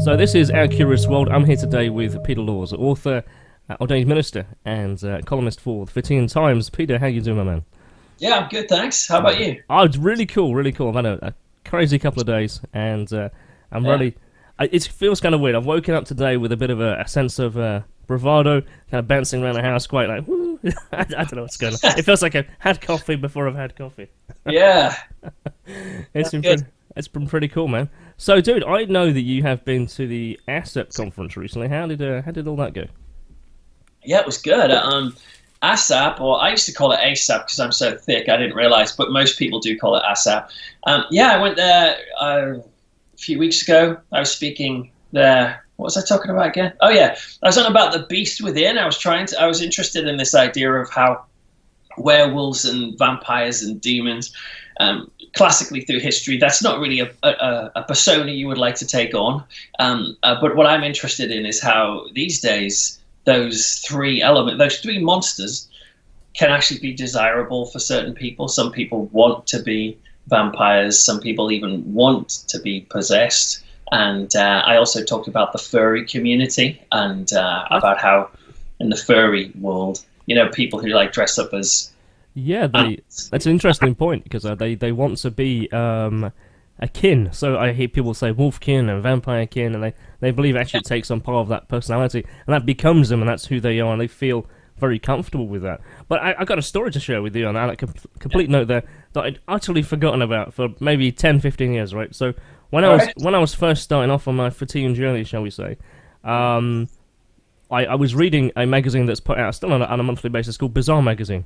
So this is Our Curious World. I'm here today with Peter Laws, author, ordained minister, and columnist for the Fitting Times. Peter, how you doing, my man? Yeah, I'm good, thanks. How about you? Oh, it's really cool, really cool. I've had a crazy couple of days, and I'm really... It feels kind of weird. I've woken up today with a bit of a sense of bravado, kind of bouncing around the house, quite like, woo. I don't know what's going on. It feels like I've had coffee before I've had coffee. Yeah. It's been pretty cool, man. So, dude, I know that you have been to the ASAP conference recently. How did all that go? Yeah, it was good. ASAP, or I used to call it ASAP because I'm so thick, I didn't realize, but most people do call it ASAP. Yeah, I went there a few weeks ago. I was speaking there. What was I talking about again? Oh, yeah. I was on about the beast within. I was interested in this idea of how werewolves and vampires and demons, classically through history, that's not really a persona you would like to take on. But what I'm interested in is how these days those three monsters can actually be desirable for certain people. Some people want to be vampires. Some people even want to be possessed. And I also talked about the furry community and about how in the furry world, people who like dress up as... Yeah, that's an interesting point, because they want to be a kin. So I hear people say wolf kin and vampire kin, and they believe actually it takes on part of that personality, and that becomes them, and that's who they are, and they feel very comfortable with that. But I got a story to share with you on that, complete note there, that I'd utterly forgotten about for maybe 10, 15 years, right? So when I was first starting off on my fatigue journey, shall we say, I was reading a magazine that's put out still on a monthly basis called Bizarre Magazine.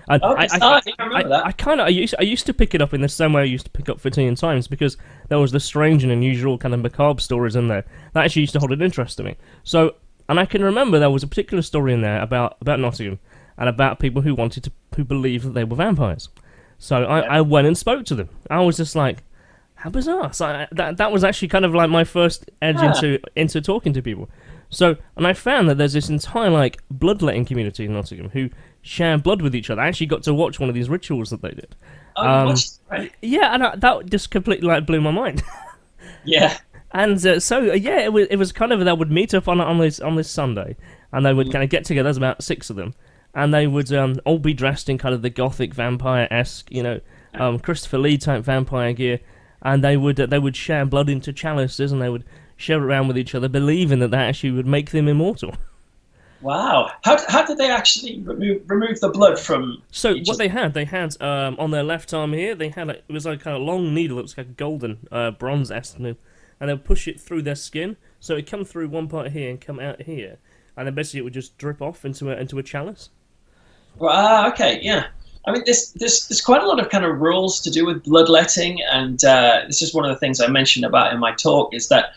And I remember that. I used to pick it up in the same way I used to pick up Fitting Times, because there was the strange and unusual kind of macabre stories in there that actually used to hold an interest to me. So, and I can remember there was a particular story in there about Nottingham and about people who believed that they were vampires. So I went and spoke to them. I was just like, how bizarre! So that was actually kind of like my first edge into talking to people. So, and I found that there's this entire bloodletting community in Nottingham who share blood with each other. I actually got to watch one of these rituals that they did. Yeah, and that just completely blew my mind. Yeah. And it was kind of, they would meet up on this Sunday, and they would kind of get together. There's about 6 of them, and they would all be dressed in kind of the gothic vampire-esque, Christopher Lee type vampire gear, and they would share blood into chalices, and they would share it around with each other, believing that actually would make them immortal. Wow. How did they actually remove the blood from... So what they had on their left arm here, it was like a long needle. It was like a golden bronze estimate, and they'd push it through their skin, so it'd come through one part here and come out here, and then basically it would just drip off into a chalice. Okay, yeah. I mean, there's quite a lot of kind of rules to do with bloodletting, and this is one of the things I mentioned about in my talk, is that,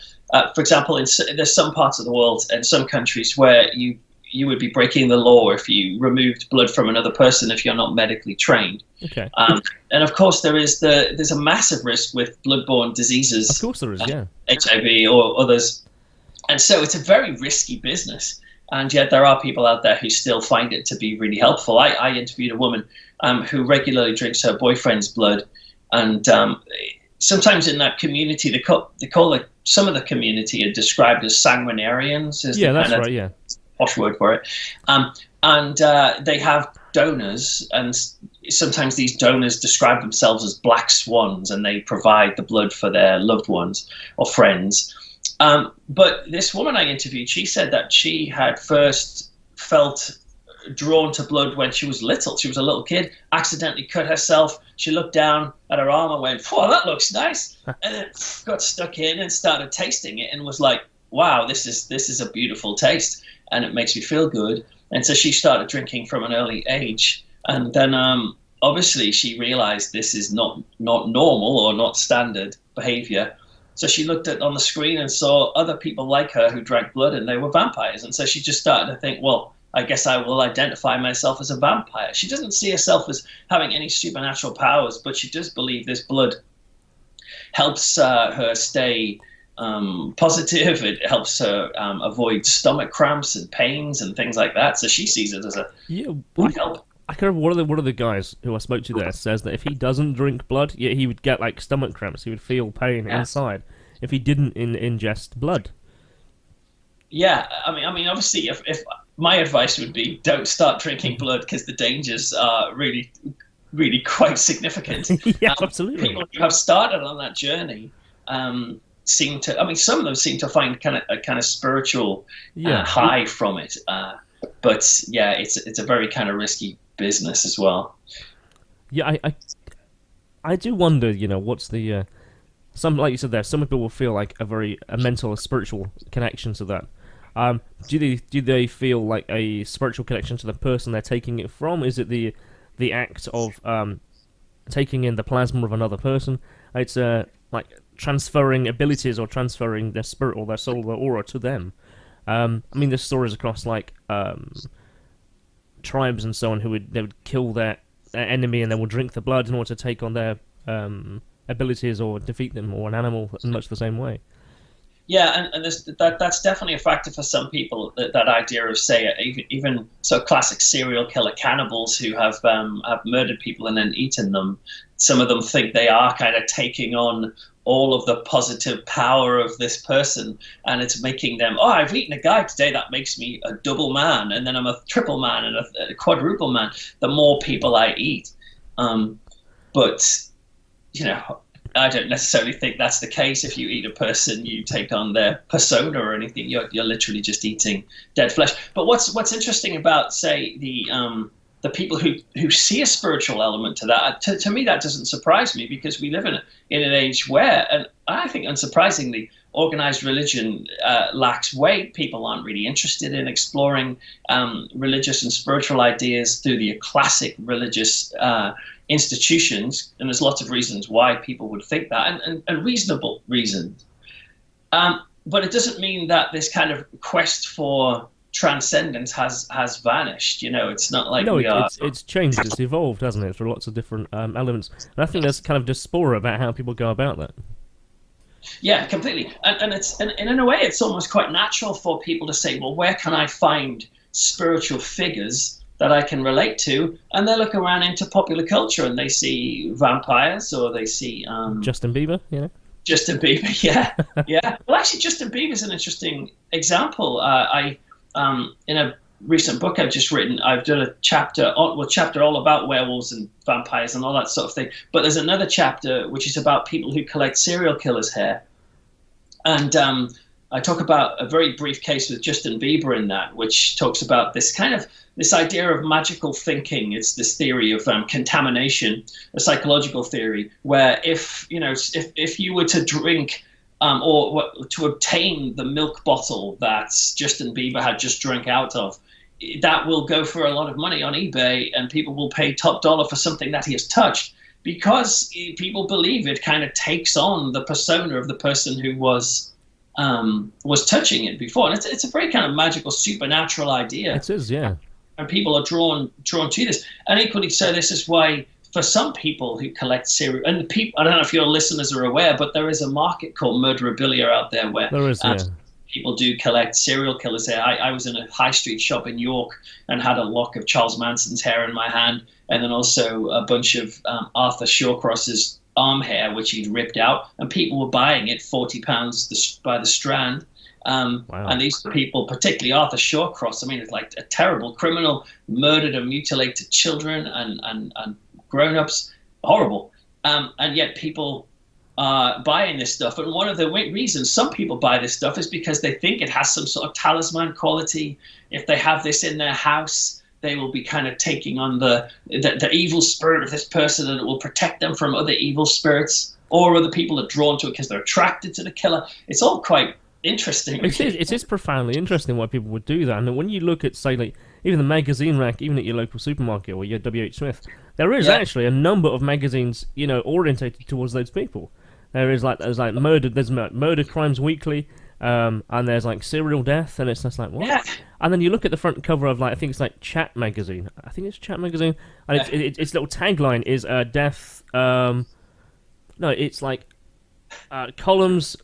for example, there's some parts of the world and some countries where you would be breaking the law if you removed blood from another person if you're not medically trained. Okay. And of course, there's a massive risk with bloodborne diseases. Of course there is, yeah. HIV or others. And so it's a very risky business. And yet there are people out there who still find it to be really helpful. I interviewed a woman who regularly drinks her boyfriend's blood. And sometimes in that community, they call some of the community are described as sanguinarians. Yeah, that's right, yeah. Posh word for it. And they have donors, and sometimes these donors describe themselves as black swans, and they provide the blood for their loved ones or friends. But this woman I interviewed, she said that she had first felt drawn to blood when she was little. She was a little kid, accidentally cut herself. She looked down at her arm and went, "Oh, that looks nice," and then got stuck in and started tasting it and was like, "Wow, this is a beautiful taste, and it makes me feel good." And so she started drinking from an early age, and then obviously she realized this is not normal or not standard behavior. So she looked on the screen and saw other people like her who drank blood, and they were vampires. And so she just started to think, well, I guess I will identify myself as a vampire. She doesn't see herself as having any supernatural powers, but she does believe this blood helps her stay positive. It helps her avoid stomach cramps and pains and things like that. So she sees it as a help. I can remember one of the guys who I spoke to there says that if he doesn't drink blood, he would get stomach cramps. He would feel pain inside if he didn't ingest blood. Yeah, I mean, obviously, if my advice would be don't start drinking blood because the dangers are really, really quite significant. Yeah, absolutely. People who have started on that journey seem to. I mean, some of them seem to find a kind of spiritual Yeah. high from it. But yeah, it's a very kind of risky business as well. Yeah, I do wonder, what's the some, like you said there, some people will feel like a mental, a spiritual connection to that. Do they feel like a spiritual connection to the person they're taking it from? Is it the act of taking in the plasma of another person? It's like transferring abilities or transferring their spirit or their soul or their aura to them. I mean, there's stories across like tribes and so on they would kill their enemy and then would drink the blood in order to take on their abilities or defeat them, or an animal in much the same way. Yeah, and that's definitely a factor for some people. That idea of, say, even so classic serial killer cannibals who have murdered people and then eaten them. Some of them think they are kind of taking on all of the positive power of this person, and it's making them. Oh, I've eaten a guy today. That makes me a double man, and then I'm a triple man and a quadruple man. The more people I eat, but I don't necessarily think that's the case. If you eat a person, you take on their persona or anything. You're literally just eating dead flesh. But what's interesting about, say, the people who see a spiritual element to that, to me that doesn't surprise me, because we live in an age where, and I think unsurprisingly, organized religion lacks weight. People aren't really interested in exploring religious and spiritual ideas through the classic religious institutions, and there's lots of reasons why people would think that, and reasonable reasons. But it doesn't mean that this kind of quest for transcendence has vanished. It's not like it's changed, it's evolved, hasn't it, through lots of different elements. And I think there's kind of dysphoria about how people go about that. Yeah, completely. And in a way, it's almost quite natural for people to say, well, where can I find spiritual figures that I can relate to? And they look around into popular culture and they see vampires, or they see Justin Bieber, Justin Bieber, yeah. Yeah. Well, actually, Justin Bieber's an interesting example. I in a recent book I've just written, I've done a chapter all about werewolves and vampires and all that sort of thing. But there's another chapter which is about people who collect serial killers' hair. And I talk about a very brief case with Justin Bieber in that, which talks about this idea of magical thinking. It's this theory of contamination, a psychological theory, where if you were to drink or to obtain the milk bottle that Justin Bieber had just drank out of, that will go for a lot of money on eBay, and people will pay top dollar for something that he has touched, because people believe it kind of takes on the persona of the person who was touching it before. And it's a very kind of magical, supernatural idea. It is, yeah. And people are drawn to this. And equally so, this is why, for some people who collect serial, and people, I don't know if your listeners are aware, but there is a market called murderabilia out there where there is, people do collect serial killers' hair. I was in a high street shop in York and had a lock of Charles Manson's hair in my hand, and then also a bunch of Arthur Shawcross's arm hair, which he'd ripped out, and people were buying it £40 by the strand. Wow. And these people, particularly Arthur Shawcross, I mean, it's like a terrible criminal, murdered and mutilated children and grown-ups, horrible. And yet people are buying this stuff. And one of the reasons some people buy this stuff is because they think it has some sort of talisman quality. If they have this in their house, they will be kind of taking on the evil spirit of this person, and it will protect them from other evil spirits, or other people are drawn to it because they're attracted to the killer. It's all quite interesting. It is profoundly interesting why people would do that. And when you look at, say, like even the magazine rack, even at your local supermarket or your WH Smith, there is actually a number of magazines, orientated towards those people. There's Murder Crimes Weekly, and there's like Serial Death, and it's just like, what? Yeah. And then you look at the front cover of, like, I think it's like Chat magazine. And its little tagline is death. No, it's like columns,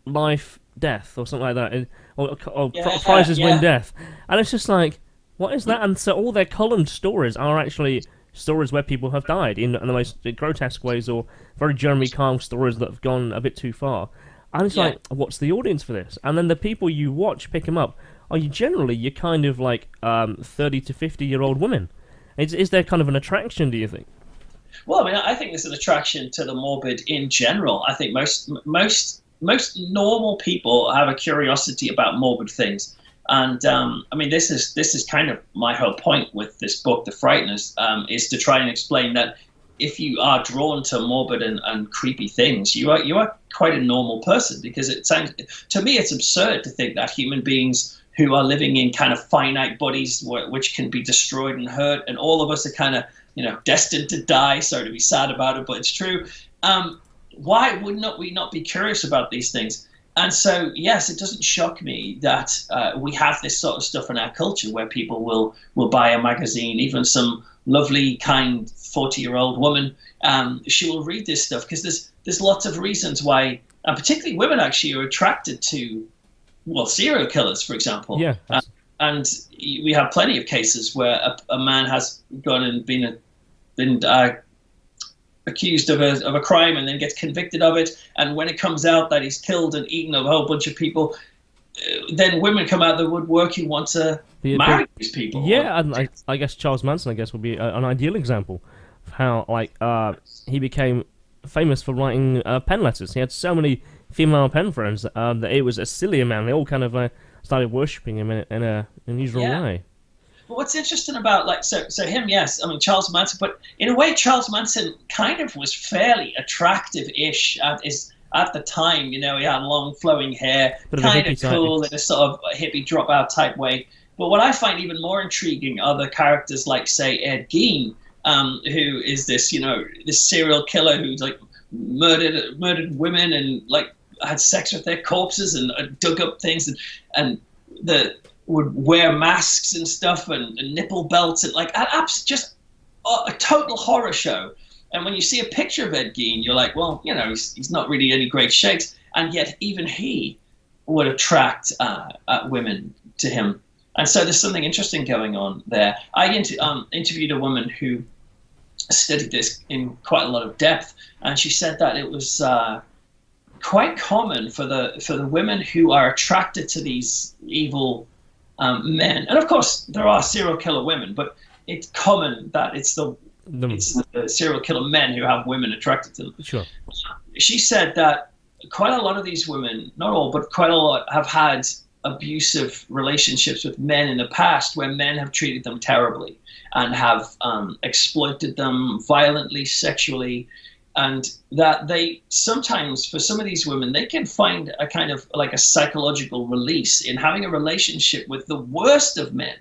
life, death, or something like that, prizes win death, and it's just like, what is that? And so all their column stories are actually stories where people have died in the most grotesque ways, or very Jeremy Kyle stories that have gone a bit too far. And it's like, what's the audience for this? And then the people you watch pick them up are you're kind of like 30 to 50-year-old women. Is there kind of an attraction, do you think? Well, I mean, I think there's an attraction to the morbid in general. I think most normal people have a curiosity about morbid things. And I mean, this is kind of my whole point with this book, The Frighteners, is to try and explain that if you are drawn to morbid and creepy things, you are quite a normal person, because it sounds, to me, it's absurd to think that human beings who are living in kind of finite bodies which can be destroyed and hurt, and all of us are kind of, destined to die. Sorry to be sad about it, but it's true. Why would we not be curious about these things? And so, yes, it doesn't shock me that we have this sort of stuff in our culture where people will buy a magazine, even some lovely, kind 40-year-old woman. She will read this stuff because there's lots of reasons why, and particularly women actually are attracted to, serial killers, for example. Yeah. And we have plenty of cases where a man has gone and been accused of a crime and then gets convicted of it, and when it comes out that he's killed and eaten a whole bunch of people, then women come out of the woodwork who want to marry these people. Yeah, and I guess Charles Manson, would be an ideal example of how he became famous for writing pen letters. He had so many female pen friends that it was a silly man. They all kind of started worshipping him in an unusual way. But what's interesting about so him, yes, I mean Charles Manson, but in a way Charles Manson kind of was fairly attractive-ish at the time. He had long flowing hair, kind of cool in a sort of hippie dropout type way. But what I find even more intriguing are the characters like, say, Ed Gein, who is this this serial killer who like murdered women and like had sex with their corpses and dug up things and would wear masks and stuff and nipple belts and just a total horror show. And when you see a picture of Ed Gein, you're like, well, he's not really any great shakes, and yet even he would attract women to him. And so there's something interesting going on there. I interviewed a woman who studied this in quite a lot of depth, and she said that it was quite common for the women who are attracted to these evil men, and of course there are serial killer women, but it's common that it's the serial killer men who have women attracted to them. Sure. She said that quite a lot of these women, not all, but quite a lot, have had abusive relationships with men in the past where men have treated them terribly and have exploited them violently, sexually, and that they sometimes, for some of these women, they can find a kind of like a psychological release in having a relationship with the worst of men.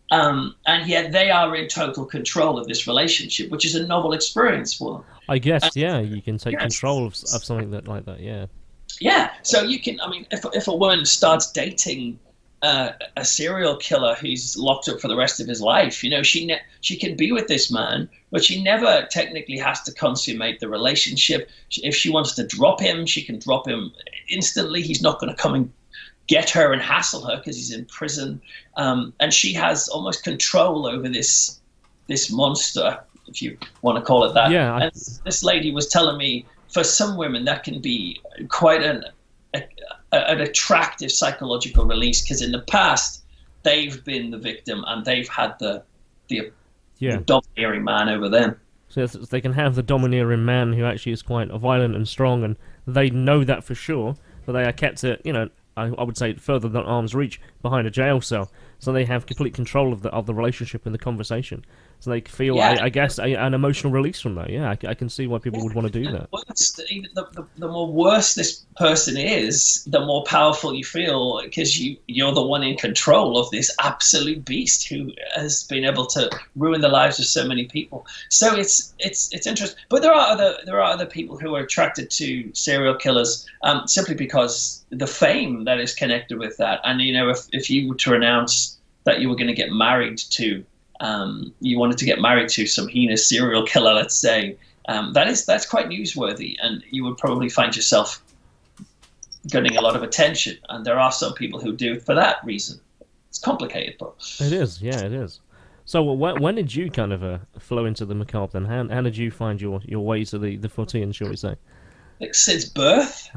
And yet they are in total control of this relationship, which is a novel experience for them. I guess, you can take control of something like that, yeah. Yeah, so you can, I mean, if a woman starts dating a serial killer who's locked up for the rest of his life, she can be with this man, but she never technically has to consummate the relationship. If she wants to drop him, she can drop him instantly. He's not going to come and get her and hassle her because he's in prison. And she has almost control over this monster, if you want to call it that. Yeah. And this lady was telling me, for some women, that can be quite an attractive psychological release, because in the past they've been the victim and they've had the domineering man over them. So they can have the domineering man who actually is quite violent and strong, and they know that for sure, but they are kept at, I would say, further than arm's reach behind a jail cell. So they have complete control of the relationship and the conversation. So they feel, I guess, an emotional release from that. Yeah, I can see why people would want to do that. The more worse this person is, the more powerful you feel, because you're the one in control of this absolute beast who has been able to ruin the lives of so many people. So it's interesting. But there are other people who are attracted to serial killers simply because the fame that is connected with that. And if you were to announce that you were going to get married to, you wanted to get married to some heinous serial killer, let's say, that's quite newsworthy, and you would probably find yourself getting a lot of attention. And there are some people who do it for that reason. It's complicated, but it is. Yeah, it is. So when did you kind of flow into the macabre then? How did you find your way to the footy, shall we say? like since birth.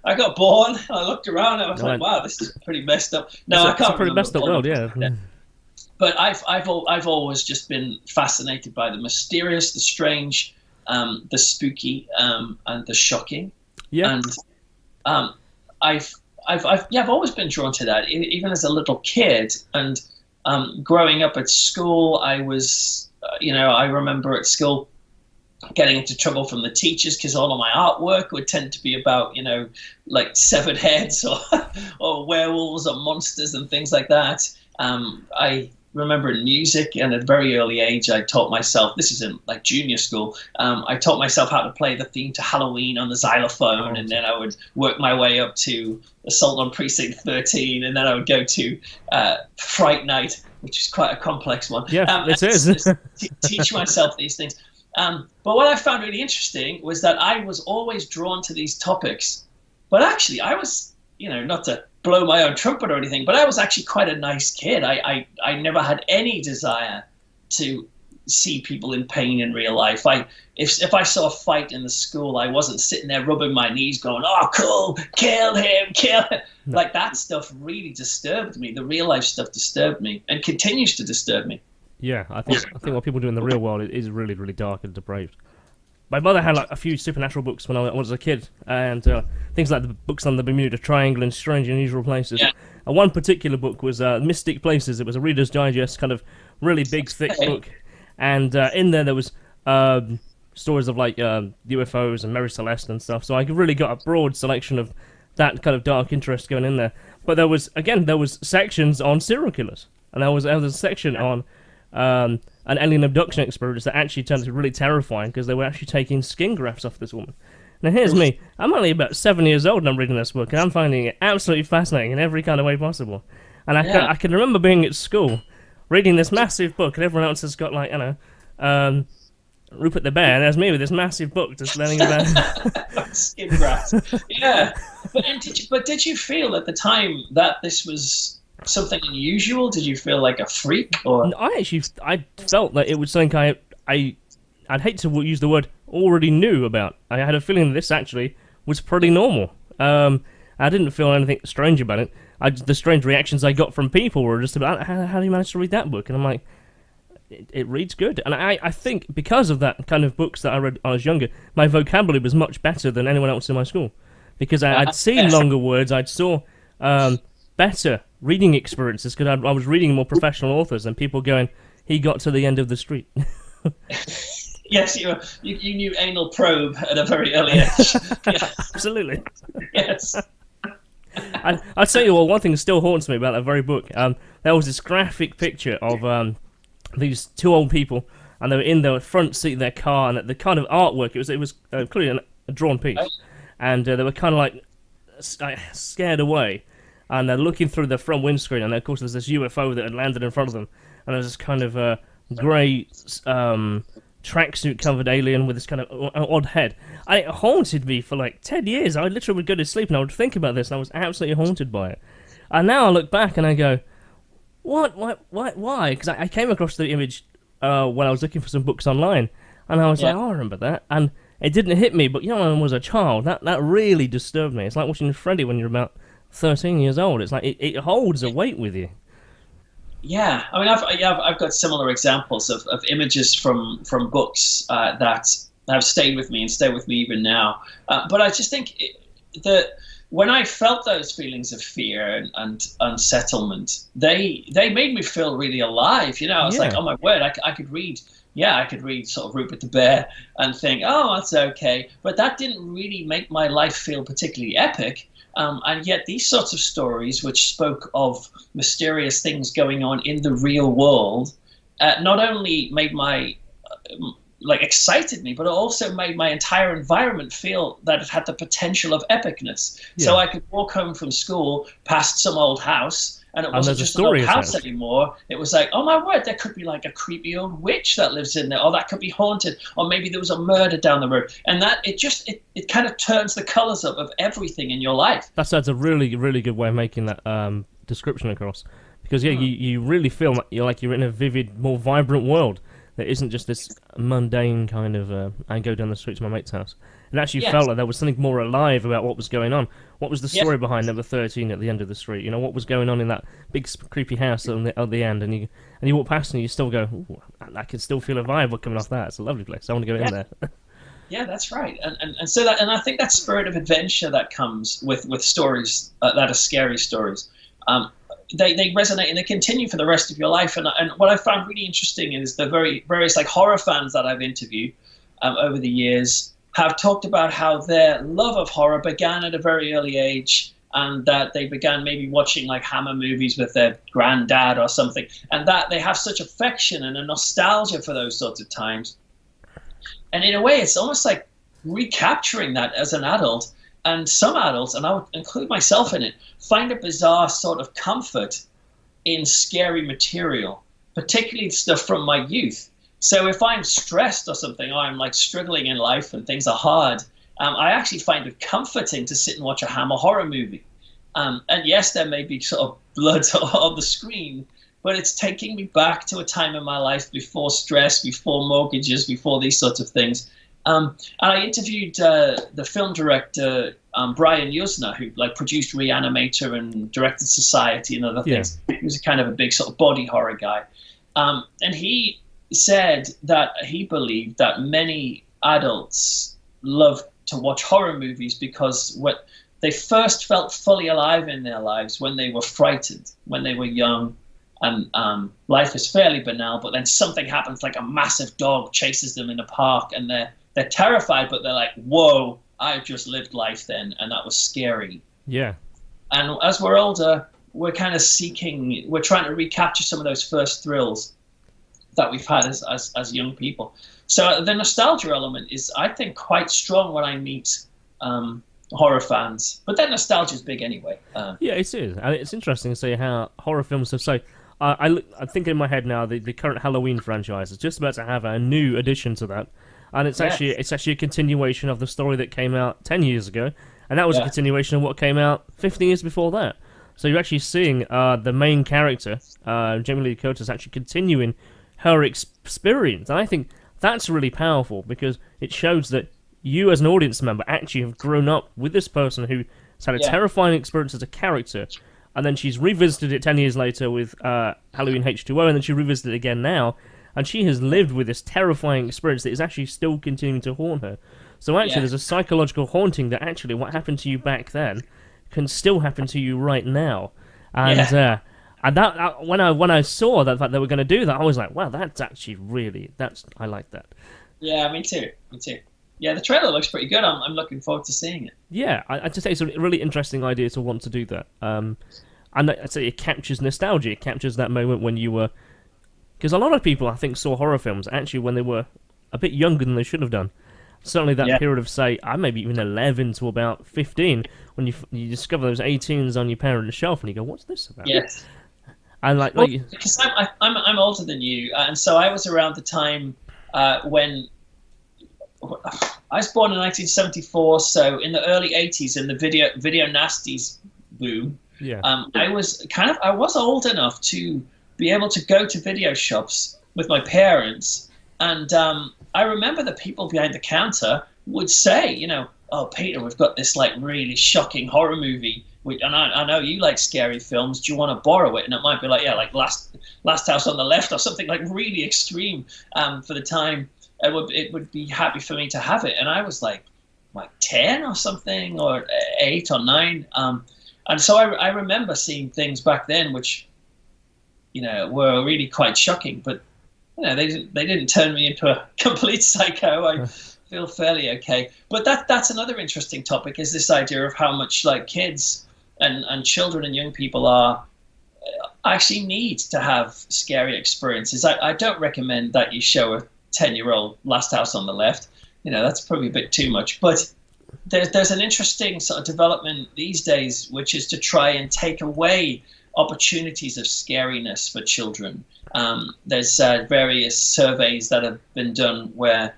I got born. I looked around. And I was like, "Wow, this is pretty messed up." No, I can't. It's a pretty messed up world, yeah. But I've always just been fascinated by the mysterious, the strange, the spooky, and the shocking. Yeah. And I've always been drawn to that, even as a little kid. And growing up at school, I was, I remember at school getting into trouble from the teachers because all of my artwork would tend to be about, like severed heads or werewolves or monsters and things like that. I remember in music, and at a very early age, I taught myself, this is in like junior school, I taught myself how to play the theme to Halloween on the xylophone, and then I would work my way up to Assault on Precinct 13, and then I would go to Fright Night, which is quite a complex one. Yeah, it is. Teach myself these things. But what I found really interesting was that I was always drawn to these topics, but actually I was, not to blow my own trumpet or anything, but I was actually quite a nice kid. I never had any desire to see people in pain in real life. If I saw a fight in the school, I wasn't sitting there rubbing my knees going, "Oh, cool, kill him." No. Like that stuff really disturbed me. The real life stuff disturbed me and continues to disturb me. Yeah, I think what people do in the real world is really, really dark and depraved. My mother had like a few supernatural books when I was a kid, and things like the books on the Bermuda Triangle and Strange and Unusual Places. Yeah. And one particular book was Mystic Places. It was a Reader's Digest, kind of really big, thick book. And in there was stories of like UFOs and Mary Celeste and stuff. So I really got a broad selection of that kind of dark interest going in there. But there was sections on serial killers, and there was a section on an alien abduction experience that actually turned out really terrifying because they were actually taking skin grafts off this woman. Now here's me. I'm only about 7 years old and I'm reading this book, and I'm finding it absolutely fascinating in every kind of way possible. And I can remember being at school, reading this massive book, and everyone else has got like, Rupert the Bear, and there's me with this massive book just learning about skin grafts. Yeah. But did you feel at the time that this was something unusual? Did you feel like a freak? Or I felt that it was something I'd hate to use the word already knew about. I had a feeling that this actually was pretty normal. I didn't feel anything strange about it. The strange reactions I got from people were just about, how do you manage to read that book? And I'm like, it reads good. And I think because of that kind of books that I read when I was younger, my vocabulary was much better than anyone else in my school. Because I'd seen longer words, I saw better reading experiences, because I was reading more professional authors and people going, he got to the end of the street. Yes, you knew anal probe at a very early age. Yeah. Absolutely. Yes. I'll tell you what, one thing that still haunts me about that very book. There was this graphic picture of these two old people, and they were in the front seat of their car, and the kind of artwork, it was clearly a drawn piece, and they were kind of like scared away, and they're looking through the front windscreen, and of course there's this UFO that had landed in front of them, and there's this kind of grey tracksuit covered alien with this kind of odd head. And it haunted me for like 10 years. I literally would go to sleep and I would think about this, and I was absolutely haunted by it. And now I look back and I go, what, why? Because I came across the image when I was looking for some books online, and I was like, oh, I remember that. And it didn't hit me, but when I was a child, that really disturbed me. It's like watching Freddy when you're about 13 years old. It's like it holds a weight with you. Yeah, I mean, I've got similar examples of images from books that have stayed with me and stay with me even now. But I just think that when I felt those feelings of fear and unsettlement, they made me feel really alive. I was like, oh my word, I could read. Yeah, I could read sort of Rupert the Bear and think, oh, that's okay. But that didn't really make my life feel particularly epic. And yet these sorts of stories, which spoke of mysterious things going on in the real world, not only made excited me, but it also made my entire environment feel that it had the potential of epicness. Yeah. So I could walk home from school past some old house, and it wasn't just an old house anymore. It was like, oh my word, there could be like a creepy old witch that lives in there, or that could be haunted, or maybe there was a murder down the road. And that it kind of turns the colours up of everything in your life. That's a really, really good way of making that description across. Because you really feel like you're in a vivid, more vibrant world that isn't just this mundane kind of I go down the street to my mate's house. It actually Yes. felt like there was something more alive about what was going on. What was the Yes. story behind number 13 at the end of the street? You know, what was going on in that big creepy house at the end? And you walk past and you still go, ooh, I can still feel a vibe coming off that. It's a lovely place. I want to go in there. Yeah, that's right. And so that, and I think that spirit of adventure that comes with stories that are scary stories, they resonate and they continue for the rest of your life. And what I found really interesting is the various like horror fans that I've interviewed over the years have talked about how their love of horror began at a very early age, and that they began maybe watching like Hammer movies with their granddad or something, and that they have such affection and a nostalgia for those sorts of times. And in a way, it's almost like recapturing that as an adult. And some adults, and I would include myself in it, find a bizarre sort of comfort in scary material, particularly stuff from my youth. So if I'm stressed or something, or I'm like struggling in life and things are hard, I actually find it comforting to sit and watch a Hammer horror movie. And yes, there may be sort of blood on the screen, but it's taking me back to a time in my life before stress, before mortgages, before these sorts of things. And I interviewed the film director Brian Yuzna, who like produced Reanimator and directed Society and other things. He was a kind of a big sort of body horror guy, and he said that he believed that many adults love to watch horror movies because what they first felt fully alive in their lives when they were frightened, when they were young. And life is fairly banal, but then something happens, like a massive dog chases them in a park, and they're terrified, but they're like, whoa, I just lived life then, and that was scary. Yeah. And as we're older, we're kind of we're trying to recapture some of those first thrills that we've had as young people. So the nostalgia element is, I think, quite strong when I meet horror fans. But then nostalgia is big anyway. Yeah, it is. And it's interesting to see how horror films have so... I'm thinking in my head now, the current Halloween franchise is just about to have a new addition to that. And it's actually a continuation of the story that came out 10 years ago. And that was a continuation of what came out 15 years before that. So you're actually seeing the main character, Jamie Lee Curtis, actually continuing her experience. And I think that's really powerful because it shows that you as an audience member actually have grown up with this person who's had a terrifying experience as a character, and then she's revisited it 10 years later with Halloween H2O, and then she revisited it again now, and she has lived with this terrifying experience that is actually still continuing to haunt her. So actually there's a psychological haunting that actually what happened to you back then can still happen to you right now. And that when I saw that they were going to do that, I was like, wow, that's actually really, I like that. Yeah, me too. Yeah, the trailer looks pretty good. I'm looking forward to seeing it. Yeah, I just say it's a really interesting idea to want to do that. And I'd say it captures nostalgia. It captures that moment when you were... Because a lot of people, I think, saw horror films actually when they were a bit younger than they should have done. Certainly that period of, say, maybe even 11 to about 15, when you discover those 18s on your parents' shelf and you go, what's this about? Yes. And because I'm older than you, and so I was around the time when... I was born in 1974, so in the early 80s, in the video nasties boom, I was old enough to be able to go to video shops with my parents, and I remember the people behind the counter would say, oh, Peter, we've got this like really shocking horror movie, and I know you like scary films. Do you want to borrow it? And it might be like, like Last House on the Left or something like really extreme for the time. It would be happy for me to have it, and I was like 10 or something, or 8 or 9, and so I remember seeing things back then which were really quite shocking, but they didn't turn me into a complete psycho. I feel fairly okay. But that's another interesting topic, is this idea of how much like kids and children and young people actually need to have scary experiences. I don't recommend that you show a 10-year-old Last House on the Left. That's probably a bit too much. But there's an interesting sort of development these days, which is to try and take away opportunities of scariness for children. There's various surveys that have been done where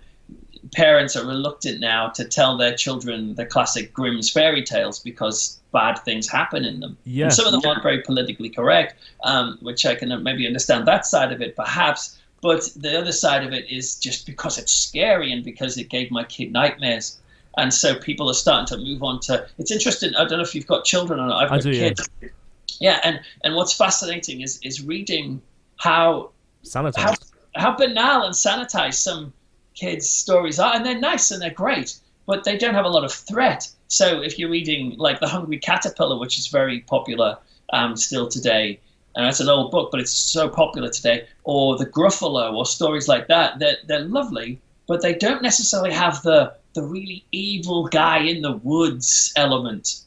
parents are reluctant now to tell their children the classic Grimm's fairy tales because bad things happen in them. Yeah. And some of them aren't very politically correct, which I can maybe understand that side of it perhaps. But the other side of it is just because it's scary and because it gave my kid nightmares. And so people are starting to move on to. It's interesting. I don't know if you've got children or not. I've got kids. Yeah, and what's fascinating is reading how banal and sanitized some kids' stories are, and they're nice and they're great, but they don't have a lot of threat. So if you're reading like The Hungry Caterpillar, which is very popular still today, and it's an old book, but it's so popular today, or The Gruffalo, or stories like that, they're lovely, but they don't necessarily have the really evil guy in the woods element.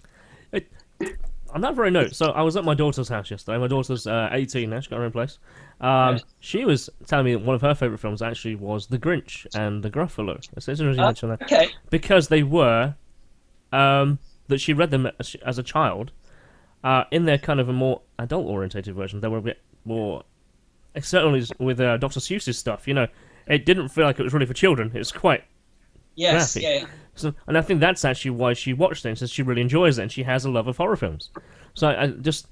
On that very note, so I was at my daughter's house yesterday. My daughter's 18 now, she's got her own place. She was telling me that one of her favourite films actually was The Grinch and The Gruffalo. It's interesting you mention that. Okay. Because they were, that she read them as a child, in their kind of a more adult-orientated version. They were a bit more, certainly with Dr. Seuss's stuff, you know, it didn't feel like it was really for children. It was quite graphic. Yeah. So, and I think that's actually why she watched it, and says she really enjoys it, and she has a love of horror films. So I just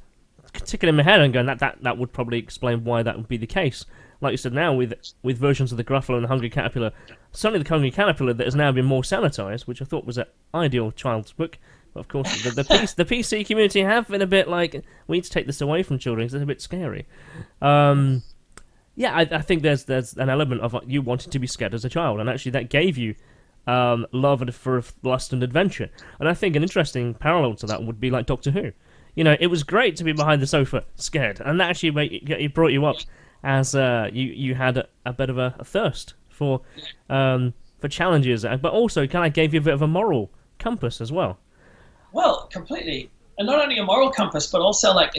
tick it in my head and going, that would probably explain why that would be the case. Like you said, now with versions of The Gruffalo and The Hungry Caterpillar, certainly The Hungry Caterpillar that has now been more sanitized, which I thought was an ideal child's book. But of course, the PC community have been a bit like, we need to take this away from children because it's a bit scary. Yeah, I think there's an element of you wanting to be scared as a child, and actually that gave you love for lust and adventure. And I think an interesting parallel to that would be like Doctor Who. You know, it was great to be behind the sofa scared, and that actually it brought you up as you had a bit of a thirst for challenges, but also kind of gave you a bit of a moral compass as well. Well, completely. And not only a moral compass, but also like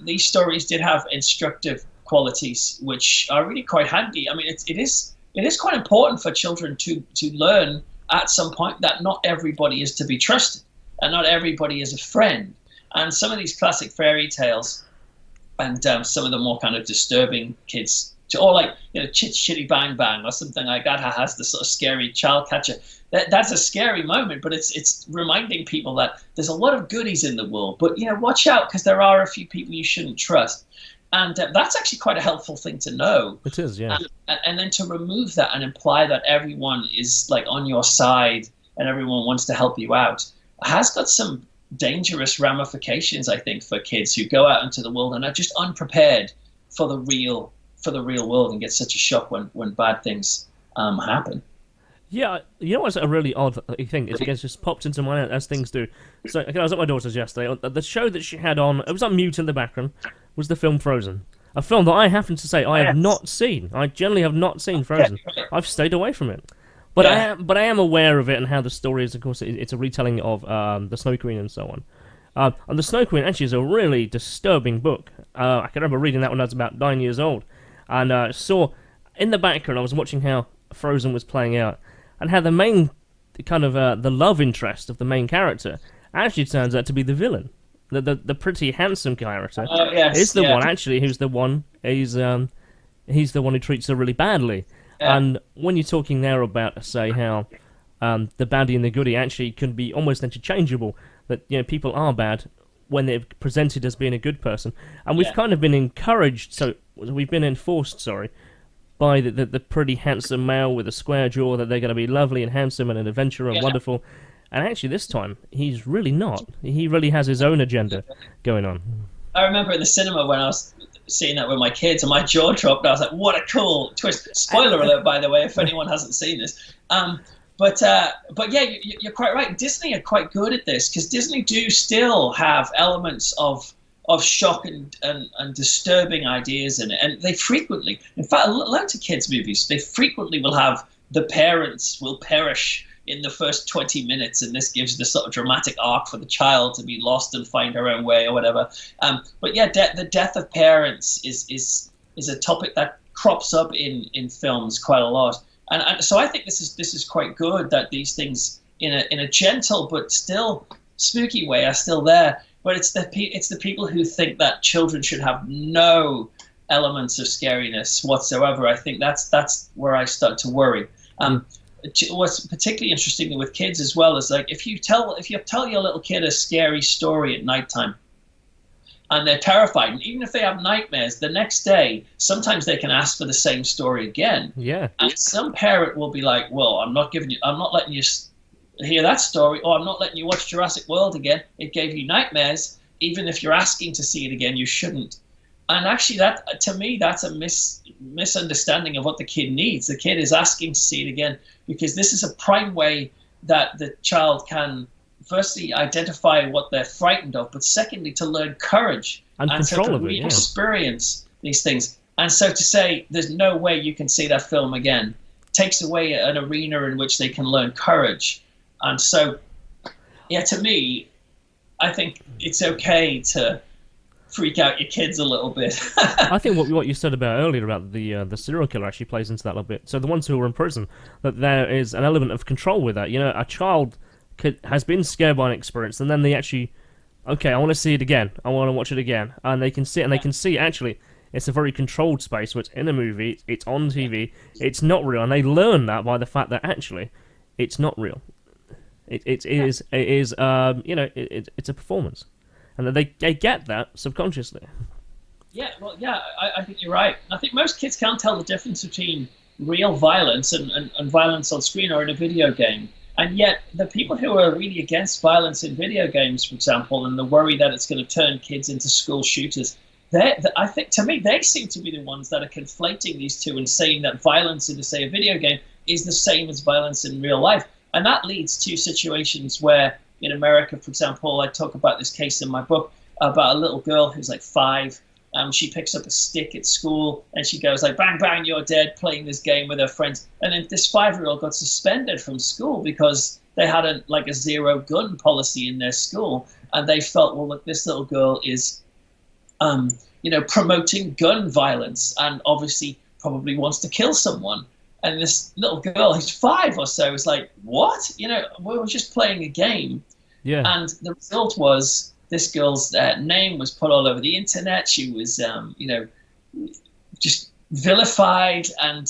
these stories did have instructive qualities, which are really quite handy. I mean, it is quite important for children to learn at some point that not everybody is to be trusted, and not everybody is a friend. And some of these classic fairy tales, and some of the more kind of disturbing kids, or like, you know, Chit Chitty Bang Bang or something like that, has the sort of scary child catcher. That's a scary moment, but it's reminding people that there's a lot of goodies in the world, but, you know, watch out, because there are a few people you shouldn't trust. And that's actually quite a helpful thing to know. It is, yeah. And then to remove that and imply that everyone is like on your side and everyone wants to help you out has got some dangerous ramifications, I think, for kids who go out into the world and are just unprepared for the real world and get such a shock when bad things happen. Yeah, you know what's a really odd thing? It just popped into my head as things do. So I was at my daughter's yesterday. The show that she had on, it was on mute in the background, was the film Frozen. A film that I happen to say I have not seen. I generally have not seen Frozen. I've stayed away from it. But I am aware of it and how the story is. Of course, it's a retelling of the Snow Queen and so on. And the Snow Queen actually is a really disturbing book. I can remember reading that when I was about 9 years old, and saw in the background I was watching how Frozen was playing out, and how the main kind of the love interest of the main character actually turns out to be the villain. The pretty handsome character is the one actually who's the one he's the one who treats her really badly. Yeah. And when you're talking there about, say, how the baddie and the goodie actually can be almost interchangeable, that, you know, people are bad when they're presented as being a good person, and we've kind of been encouraged, so we've been enforced, by the pretty handsome male with a square jaw, that they're going to be lovely and handsome and an adventurer and wonderful. And actually this time, he's really not. He really has his own agenda going on. I remember in the cinema when I was seeing that with my kids, and my jaw dropped. I was like, what a cool twist. Spoiler alert, by the way, if anyone hasn't seen this. But yeah, you're quite right. Disney are quite good at this, because Disney do still have elements of shock and disturbing ideas in it. And they frequently, in fact, loads of kids' movies, they frequently will have the parents will perish in the first 20 minutes, and this gives the sort of dramatic arc for the child to be lost and find her own way or whatever. But yeah, the death of parents is a topic that crops up in films quite a lot. And so I think this is quite good, that these things in a gentle but still spooky way are still there. But it's the people who think that children should have no elements of scariness whatsoever. I think that's where I start to worry. What's particularly interesting with kids as well is, like, if you tell your little kid a scary story at nighttime, and they're terrified, and even if they have nightmares, the next day sometimes they can ask for the same story again. Yeah. And some parent will be like, "Well, I'm not letting you hear that story, or I'm not letting you watch Jurassic World again. It gave you nightmares. Even if you're asking to see it again, you shouldn't. And actually, that to me, that's a misunderstanding of what the kid needs. The kid is asking to see it again because this is a prime way that the child can, firstly, identify what they're frightened of, but secondly, to learn courage and control to of it, experience these things. And so to say there's no way you can see that film again takes away an arena in which they can learn courage. And so, yeah, to me, I think it's okay to freak out your kids a little bit. I think what you said about earlier about the serial killer actually plays into that a little bit. So the ones who are in prison, that there is an element of control with that. You know, a child has been scared by an experience, and then they actually, okay, I want to see it again. I want to watch it again, and they can see it, and they can see actually it's a very controlled space. So it's in a movie, it's on TV, it's not real, and they learn that by the fact that actually it's not real. It's a performance. And they get that subconsciously. Yeah, well, yeah, I think you're right. I think most kids can't tell the difference between real violence and violence on screen or in a video game. And yet, the people who are really against violence in video games, for example, and the worry that it's going to turn kids into school shooters, I think, to me, they seem to be the ones that are conflating these two and saying that violence in, say, a video game is the same as violence in real life. And that leads to situations where, in America, for example, I talk about this case in my book about a little girl who's like 5. She picks up a stick at school and she goes like, bang, bang, you're dead, playing this game with her friends. And then this 5-year-old got suspended from school because they had a zero gun policy in their school. And they felt, well, look, this little girl is, promoting gun violence and obviously probably wants to kill someone. And this little girl, who's 5 or so, is like, what? We were just playing a game. Yeah. And the result was this girl's name was put all over the internet. She was, just vilified. And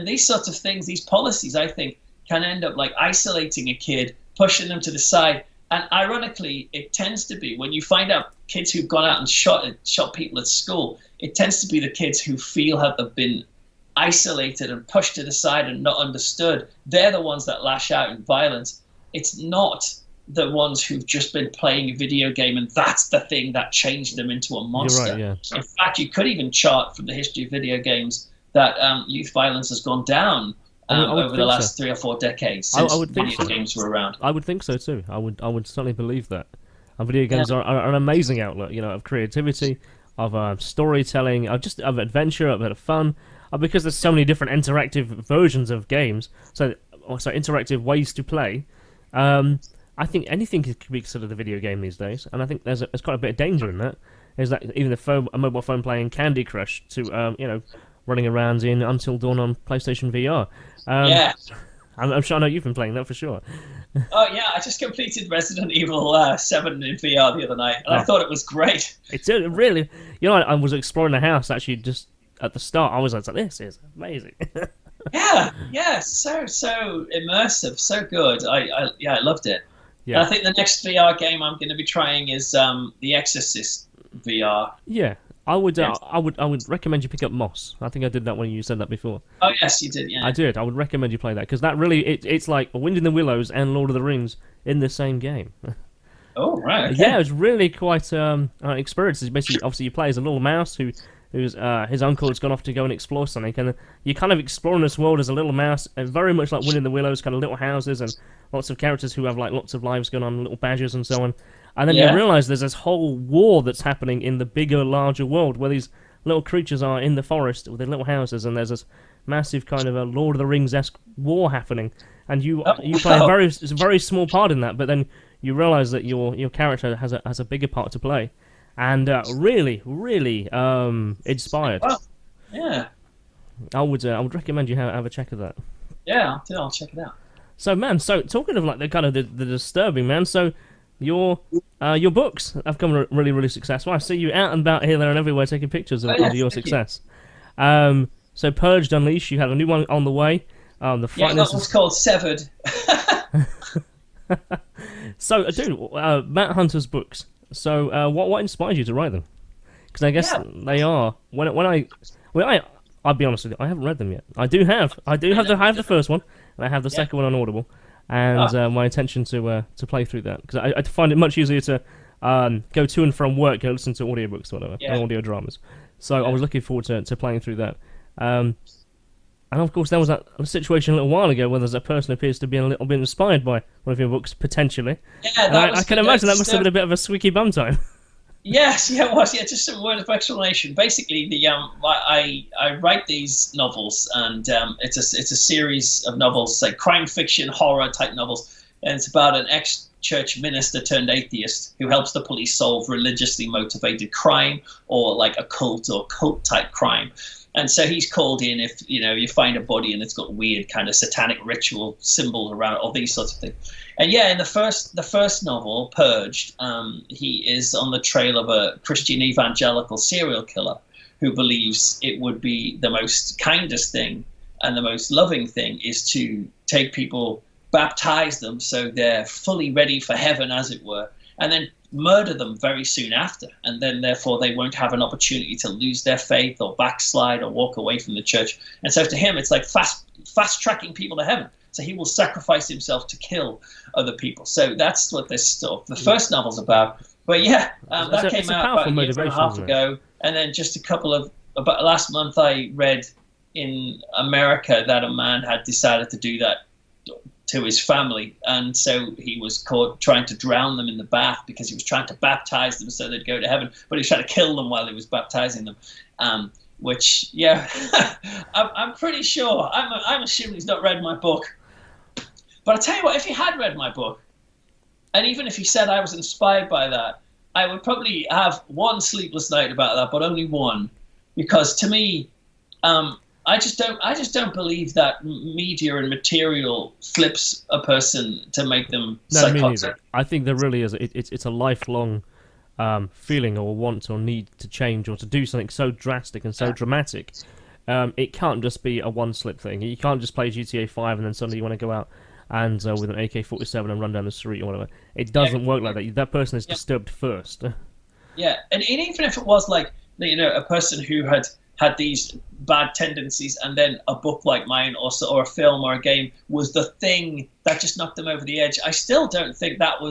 these sorts of things, these policies, I think, can end up like isolating a kid, pushing them to the side. And ironically, it tends to be when you find out kids who've gone out and shot people at school, it tends to be the kids who feel have been isolated and pushed to the side and not understood. They're the ones that lash out in violence. It's not the ones who've just been playing a video game and that's the thing that changed them into a monster. You're right, yeah. In fact, you could even chart from the history of video games that youth violence has gone down over the last 3 or 4 decades since video games were around. I would think so too. I would certainly believe that. And video games are an amazing outlet, of creativity, of storytelling, of adventure, of a bit of fun. Because there's so many different interactive versions of games, so interactive ways to play, I think anything could be considered a video game these days, and I think there's quite a bit of danger in that. Is that even a mobile phone playing Candy Crush to running around in Until Dawn on PlayStation VR. Yeah, I'm sure I know you've been playing that for sure. Oh yeah, I just completed Resident Evil 7 in VR the other night, and I thought it was great. It's really, I was exploring the house actually just. At the start, I was like, "This is amazing." yeah, so immersive, so good. I loved it. Yeah, and I think the next VR game I'm going to be trying is The Exorcist VR. Yeah, I would recommend you pick up Moss. I think I did that when you said that before. Oh yes, you did. Yeah, I did. I would recommend you play that because that really it's like Wind in the Willows and Lord of the Rings in the same game. Oh right. Okay. Yeah, it was really quite experience. Basically, obviously, you play as a little mouse who's his uncle has gone off to go and explore something, and you're kind of exploring this world as a little mouse, and very much like Wind in the Willows, kind of little houses and lots of characters who have like lots of lives going on, little badgers and so on. And then you realise there's this whole war that's happening in the bigger, larger world where these little creatures are in the forest with their little houses, and there's this massive kind of a Lord of the Rings-esque war happening, and you play a very small part in that, but then you realise that your character has a bigger part to play. And really inspired. Well, yeah. I would recommend you have a check of that. Yeah, I'll check it out. So talking of like the disturbing, man. So your books have come really, really successful. I see you out and about here, there, and everywhere taking pictures of your success. So Purged, Unleashed, you have a new one on the way. The Frighteners. That one's called Severed. So, dude, Matt Hunter's books. So, what inspired you to write them? Because I guess they are. I'll be honest with you, I haven't read them yet. I have the first one, and I have the second one on Audible. and my intention to play through that, because I find it much easier to go to and from work, go listen to audiobooks or whatever, or audio dramas. So I was looking forward to playing through that. And of course, there was that situation a little while ago where there's a person who appears to be a little bit inspired by one of your books, potentially. Yeah, and I can imagine that must have been a bit of a squeaky bum time. Yes, yeah, it was. Yeah, just some word of explanation. Basically, I write these novels, and it's a series of novels, like crime fiction, horror type novels, and it's about an ex-church minister turned atheist who helps the police solve religiously motivated crime, or like occult or cult type crime. And so he's called in if you find a body and it's got weird kind of satanic ritual symbols around it, all these sorts of things. And yeah, in the first novel, Purged, he is on the trail of a Christian evangelical serial killer who believes it would be the most kindest thing and the most loving thing is to take people, baptize them so they're fully ready for heaven, as it were, and then murder them very soon after, and then therefore they won't have an opportunity to lose their faith or backslide or walk away from the church. And so to him, it's like fast tracking people to heaven. So he will sacrifice himself to kill other people. So that's what this stuff, the first novel's about. But yeah, that came out about a year and a half ago. And then just about last month, I read in America that a man had decided to do that to his family, and so he was caught trying to drown them in the bath because he was trying to baptize them so they'd go to heaven, but he was trying to kill them while he was baptizing them. Which, yeah, I'm pretty sure. I'm assuming he's not read my book. But I'll tell you what, if he had read my book, and even if he said I was inspired by that, I would probably have one sleepless night about that, but only one, because to me, I just don't believe that media and material flips a person to make them psychotic. I think there really is. It's a lifelong feeling or want or need to change or to do something so drastic and so dramatic. It can't just be a one-slip thing. You can't just play GTA 5 and then suddenly you want to go out and with an AK-47 and run down the street or whatever. It doesn't work like that. That person is disturbed first. Yeah, and even if it was like, a person who had these bad tendencies, and then a book like mine or a film or a game was the thing that just knocked them over the edge, I still don't think that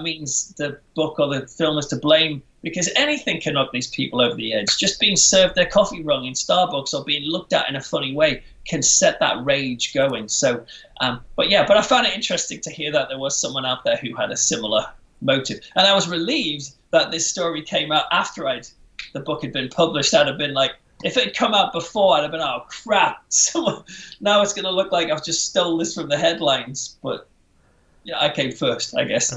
means the book or the film is to blame, because anything can knock these people over the edge. Just being served their coffee wrong in Starbucks or being looked at in a funny way can set that rage going. So, but I found it interesting to hear that there was someone out there who had a similar motive, and I was relieved that this story came out after the book had been published. I'd have been like, if it had come out before, I'd have been, oh crap! Now it's going to look like I've just stole this from the headlines. But yeah, I came first, I guess.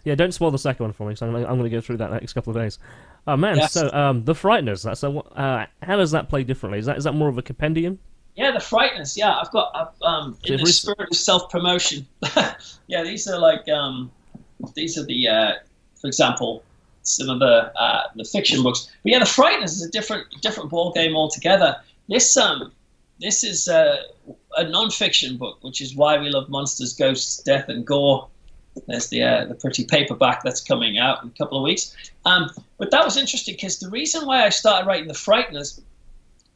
Yeah, don't spoil the second one for me, so I'm going to go through that next couple of days. Oh man, yes. So the Frighteners. How does that play differently? Is that more of a compendium? Yeah, the Frighteners. Yeah, I've got in the spirit of self-promotion. Yeah, these are the for example, some of the fiction books. But yeah, the Frighteners is a different ball game altogether. This is a non-fiction book, which is why we love monsters, ghosts, death, and gore. There's the pretty paperback that's coming out in a couple of weeks. But that was interesting because the reason why I started writing the Frighteners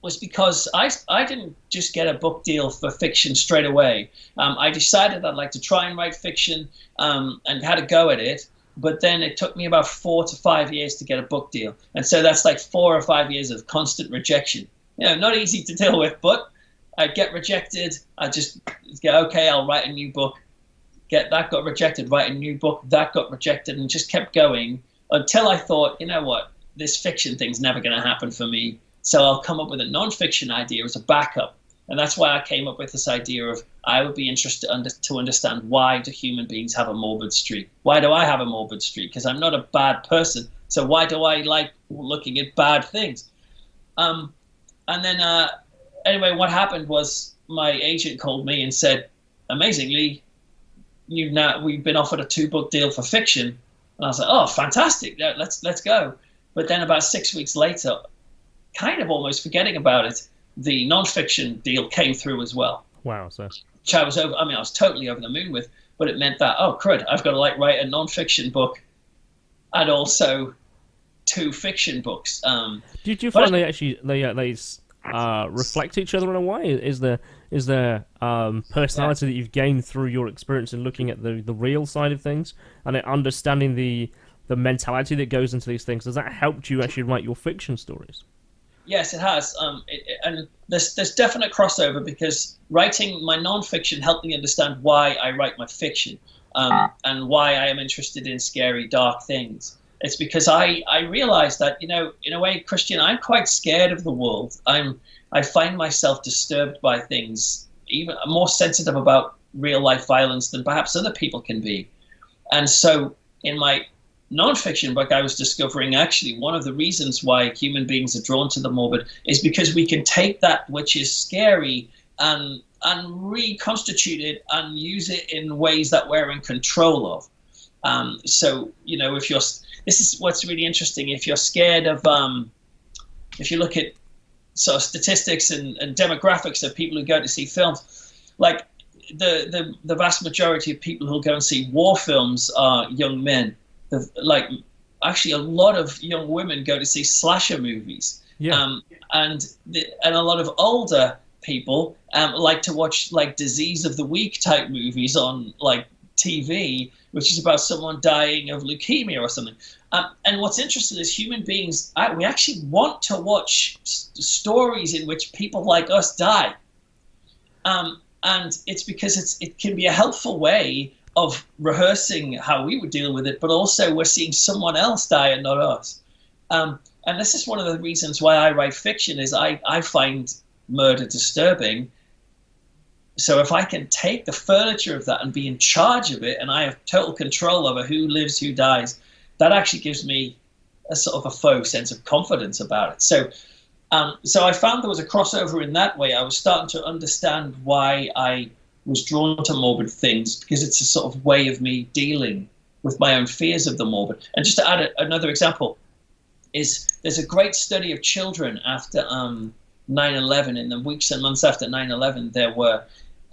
was because I didn't just get a book deal for fiction straight away. I decided I'd like to try and write fiction and had a go at it. But then it took me about 4 to 5 years to get a book deal. And so that's like 4 or 5 years of constant rejection. Not easy to deal with, but I'd get rejected. I'd just get, okay, I'll write a new book. Get that got rejected, write a new book, that got rejected, and just kept going until I thought, you know what, this fiction thing's never going to happen for me. So I'll come up with a non-fiction idea as a backup. And that's why I came up with this idea of I would be interested to understand, why do human beings have a morbid streak? Why do I have a morbid streak? Because I'm not a bad person. So why do I like looking at bad things? And then anyway, what happened was my agent called me and said, amazingly, we've been offered a 2-book deal for fiction. And I was like, oh, fantastic. Let's go. But then about 6 weeks later, kind of almost forgetting about it, the non-fiction deal came through as well. Wow. So which I was totally over the moon with, but it meant that, oh crud, I've got to write a non-fiction book and also 2 fiction books. Did you find they reflect each other in a way? Is there personality that you've gained through your experience in looking at the real side of things and understanding the mentality that goes into these things? Does that help you actually write your fiction stories? Yes, it has. And there's definite crossover, because writing my non-fiction helped me understand why I write my fiction, and why I am interested in scary, dark things. It's because I realized that, in a way, Kristian, I'm quite scared of the world. I find myself disturbed by things, even more sensitive about real life violence than perhaps other people can be. And so in my non-fiction book, I was discovering actually one of the reasons why human beings are drawn to the morbid is because we can take that which is scary and reconstitute it and use it in ways that we're in control of. So, this is what's really interesting. If you're scared of, if you look at sort of statistics and demographics of people who go to see films, like the vast majority of people who go and see war films are young men. Like, actually, a lot of young women go to see slasher movies. Yeah. And a lot of older people like to watch like Disease of the Week type movies on like TV, which is about someone dying of leukemia or something. And what's interesting is human beings, we actually want to watch stories in which people like us die. And it's because it can be a helpful way of rehearsing how we would deal with it, but also we're seeing someone else die and not us. And this is one of the reasons why I write fiction, is I find murder disturbing. So if I can take the furniture of that and be in charge of it, and I have total control over who lives, who dies, that actually gives me a sort of a faux sense of confidence about it. So I found there was a crossover in that way. I was starting to understand why I was drawn to morbid things, because it's a sort of way of me dealing with my own fears of the morbid. And just to add another example, is there's a great study of children after 9/11. In the weeks and months after 9/11, there were,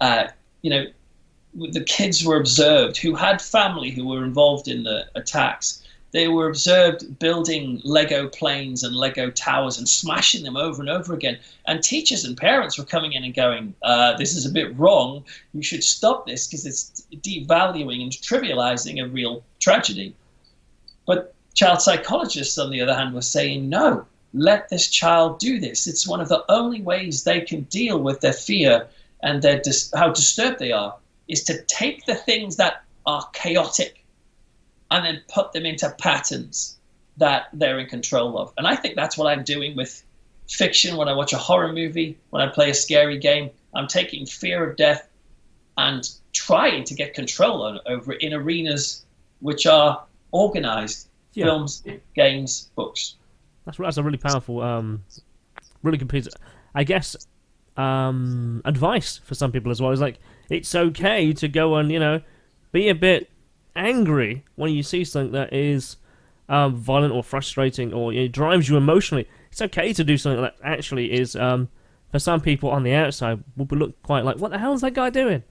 the kids were observed who had family who were involved in the attacks. They were observed building Lego planes and Lego towers and smashing them over and over again. And teachers and parents were coming in and going, this is a bit wrong. You should stop this because it's devaluing and trivializing a real tragedy. But child psychologists, on the other hand, were saying, no, let this child do this. It's one of the only ways they can deal with their fear and how disturbed they are, is to take the things that are chaotic and then put them into patterns that they're in control of. And I think that's what I'm doing with fiction. When I watch a horror movie, when I play a scary game, I'm taking fear of death and trying to get control over it in arenas which are organized. Yeah. Films, games, books. That's a really powerful, really good piece, I guess, advice for some people as well. It's like, it's okay to go and, be a bit angry when you see something that is violent or frustrating, or it drives you emotionally. It's okay to do something that actually is, for some people on the outside, would look quite like, what the hell is that guy doing?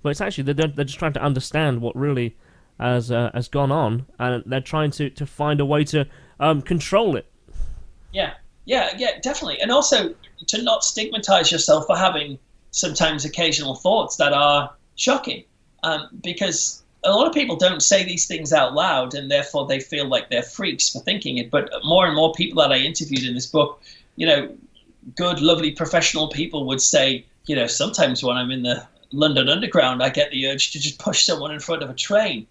But it's actually, they're just trying to understand what really has gone on, and they're trying to find a way to control it. Yeah, definitely. And also to not stigmatize yourself for having sometimes occasional thoughts that are shocking, because a lot of people don't say these things out loud, and therefore they feel like they're freaks for thinking it. But more and more people that I interviewed in this book, good, lovely, professional people would say, sometimes when I'm in the London Underground, I get the urge to just push someone in front of a train.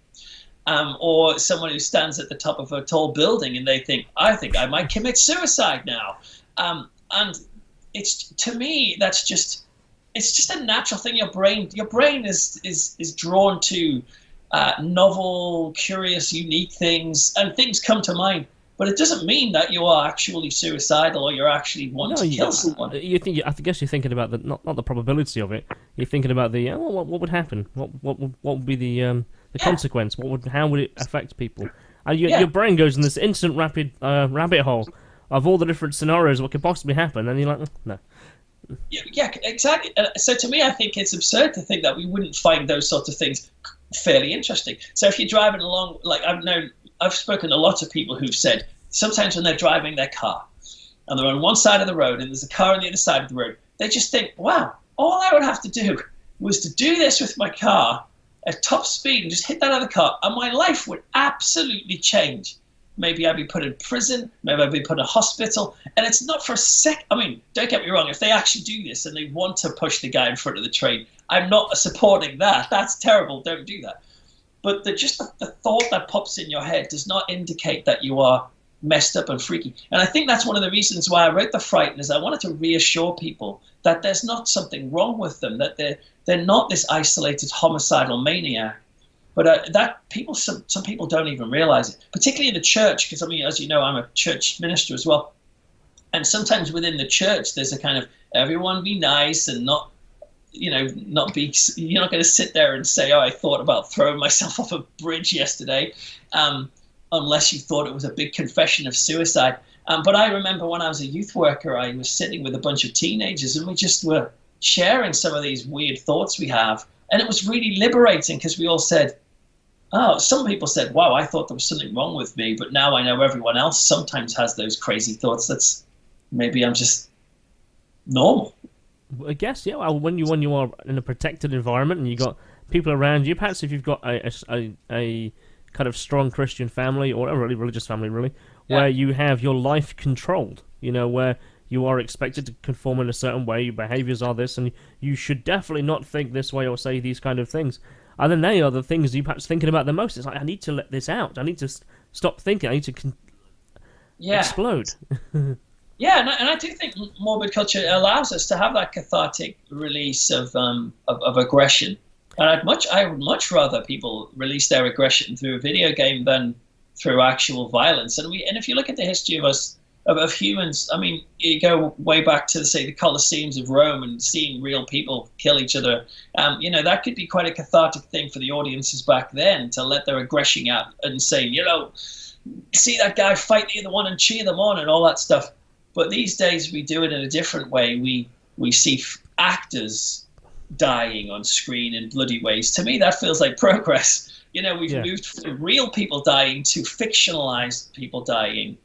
Or someone who stands at the top of a tall building and they think, I think I might commit suicide now. And it's, to me, it's just a natural thing. Your brain is drawn to novel, curious, unique things, and things come to mind. But it doesn't mean that you are actually suicidal or you're actually wanting to kill someone. I guess you're thinking about not the probability of it. You're thinking about what would happen? What would be the consequence? How would it affect people? And your brain goes in this instant rapid rabbit hole of all the different scenarios what could possibly happen, and you're like, no. Yeah, exactly. So to me, I think it's absurd to think that we wouldn't find those sorts of things fairly interesting. So if you're driving along, like I've spoken to lots of people who've said sometimes when they're driving their car and they're on one side of the road and there's a car on the other side of the road, they just think, wow, all I would have to do was to do this with my car at top speed and just hit that other car, and my life would absolutely change. Maybe I'd be put in prison, maybe I'd be put in a hospital, and it's not for a sec. I mean, don't get me wrong, if they actually do this and they want to push the guy in front of the train, I'm not supporting that. That's terrible, don't do that. But the thought that pops in your head does not indicate that you are messed up and freaky. And I think that's one of the reasons why I wrote The Frighteners. I wanted to reassure people that there's not something wrong with them, that they're not this isolated homicidal maniac. But that people, some people don't even realize it, particularly in the church, because I mean, as you know, I'm a church minister as well. And sometimes within the church, there's a kind of everyone be nice and not, not be. You're not going to sit there and say, "Oh, I thought about throwing myself off a bridge yesterday," unless you thought it was a big confession of suicide. But I remember when I was a youth worker, I was sitting with a bunch of teenagers, and we just were sharing some of these weird thoughts we have, and it was really liberating because we all said. Oh, some people said, wow, I thought there was something wrong with me, but now I know everyone else sometimes has those crazy thoughts. Maybe I'm just normal. I guess, yeah. Well, when you are in a protected environment and you got people around you, perhaps if you've got a kind of strong Christian family or a really religious family, really, where you have your life controlled, where you are expected to conform in a certain way, your behaviors are this, and you should definitely not think this way or say these kind of things. And then they are the things you're perhaps thinking about the most. It's like, I need to let this out. I need to stop thinking. I need to explode. Yeah, and I do think morbid culture allows us to have that cathartic release of aggression. And I would much rather people release their aggression through a video game than through actual violence. And if you look at the history of us, of humans, I mean, you go way back to, say, the Colosseums of Rome and seeing real people kill each other. That could be quite a cathartic thing for the audiences back then to let their aggression out and say, see that guy fight the other one and cheer them on and all that stuff. But these days we do it in a different way. We see actors dying on screen in bloody ways. To me, that feels like progress. We've moved from real people dying to fictionalized people dying.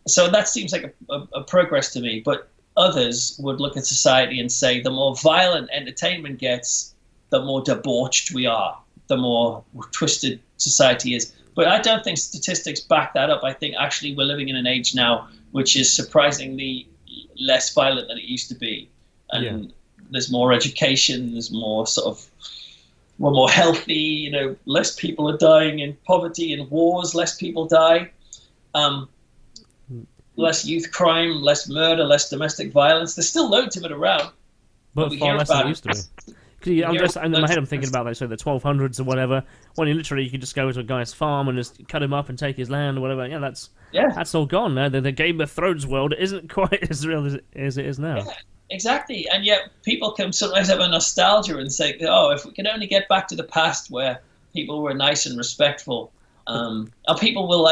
So that seems like a progress to me, but others would look at society and say the more violent entertainment gets, the more debauched we are, the more twisted society is. But I don't think statistics back that up. I think actually we're living in an age now which is surprisingly less violent than it used to be. And there's more education, there's more we're more healthy, less people are dying in poverty and wars, less people die. Less youth crime, less murder, less domestic violence. There's still loads of it around. But far less than it used to be. In my head I'm thinking about, the 1200s or whatever, when you could just go to a guy's farm and just cut him up and take his land or whatever. Yeah, that's all gone now. The Game of Thrones world isn't quite as real as it is now. Yeah, exactly. And yet people can sometimes have a nostalgia and say, oh, if we could only get back to the past where people were nice and respectful. And people will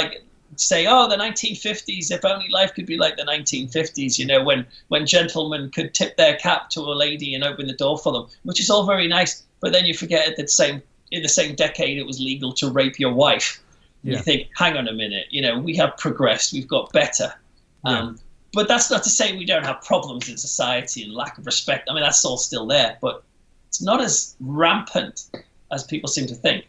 say, oh, the 1950s, if only life could be like the 1950s, when gentlemen could tip their cap to a lady and open the door for them, which is all very nice. But then you forget that in the same decade, it was legal to rape your wife. Yeah. You think, hang on a minute, we have progressed, we've got better. But that's not to say we don't have problems in society and lack of respect. I mean, that's all still there, but it's not as rampant as people seem to think.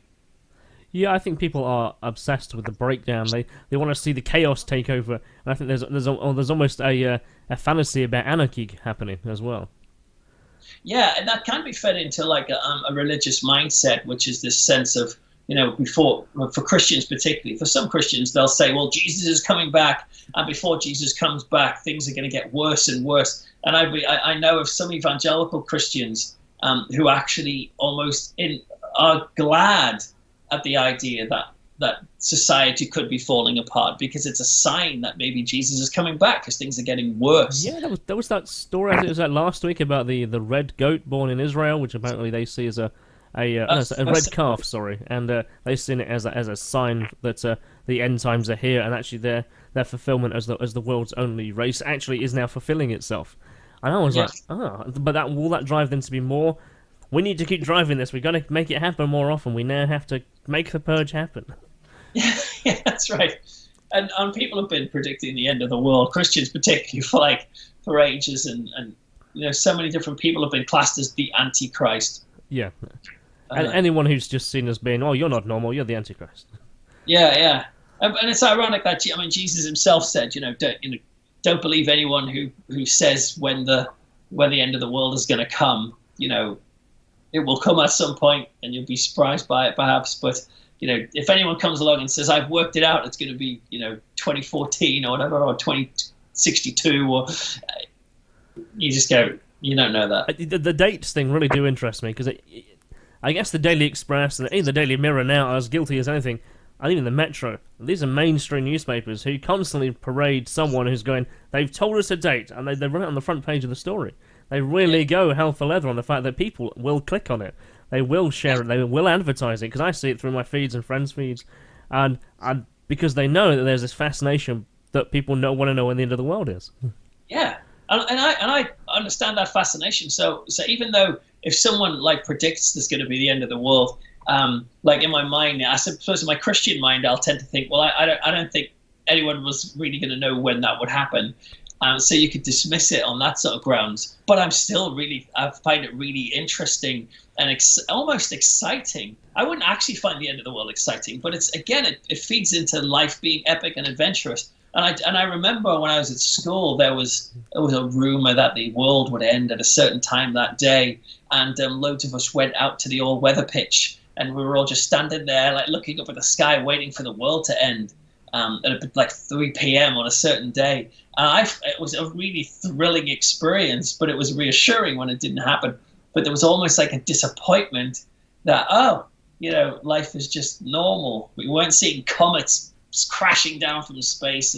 Yeah, I think people are obsessed with the breakdown. They want to see the chaos take over, and I think there's almost a fantasy about anarchy happening as well. Yeah, and that can be fed into a religious mindset, which is this sense of for Christians particularly. For some Christians, they'll say, "Well, Jesus is coming back, and before Jesus comes back, things are going to get worse and worse." And I know of some evangelical Christians who actually almost are glad at the idea that society could be falling apart because it's a sign that maybe Jesus is coming back because things are getting worse. Yeah, there was that story, I think it was that last week, about the red goat born in Israel, which apparently they see as a red calf, sorry, and they see it as a sign that the end times are here, and actually their fulfillment as the world's only race actually is now fulfilling itself. And I was but will that drive them to be more? We need to keep driving this. We've got to make it happen more often. We now have to make the purge happen. Yeah, that's right. And people have been predicting the end of the world, Christians particularly, for ages. And so many different people have been classed as the Antichrist. Yeah. And anyone who's just seen as being, oh, you're not normal, you're the Antichrist. Yeah. And it's ironic that Jesus himself said, don't believe anyone who says when the end of the world is going to come. It will come at some point, and you'll be surprised by it, perhaps. But if anyone comes along and says, "I've worked it out, it's going to be 2014 or whatever, or 2062," or you just go, you don't know that. The dates thing really do interest me because I guess the Daily Express and the Daily Mirror now are as guilty as anything. And even the Metro. These are mainstream newspapers who constantly parade someone who's going, they've told us a date, and they run it on the front page of the story. They really go hell for leather on the fact that people will click on it. They will share it. They will advertise it, because I see it through my feeds and friends' feeds. And because they know that there's this fascination that people want to know when the end of the world is. Yeah. And I understand that fascination. So even though if someone predicts there's going to be the end of the world, in my mind, I suppose in my Christian mind, I'll tend to think, well, I don't think anyone was really going to know when that would happen. So you could dismiss it on that sort of grounds. But I find it really interesting and almost exciting. I wouldn't actually find the end of the world exciting, but it feeds into life being epic and adventurous. And I remember when I was at school, there was a rumor that the world would end at a certain time that day, and loads of us went out to the all-weather pitch, and we were all just standing there, looking up at the sky, waiting for the world to end at 3 p.m. on a certain day. And it was a really thrilling experience, but it was reassuring when it didn't happen. But there was almost like a disappointment that life is just normal. We weren't seeing comets crashing down from space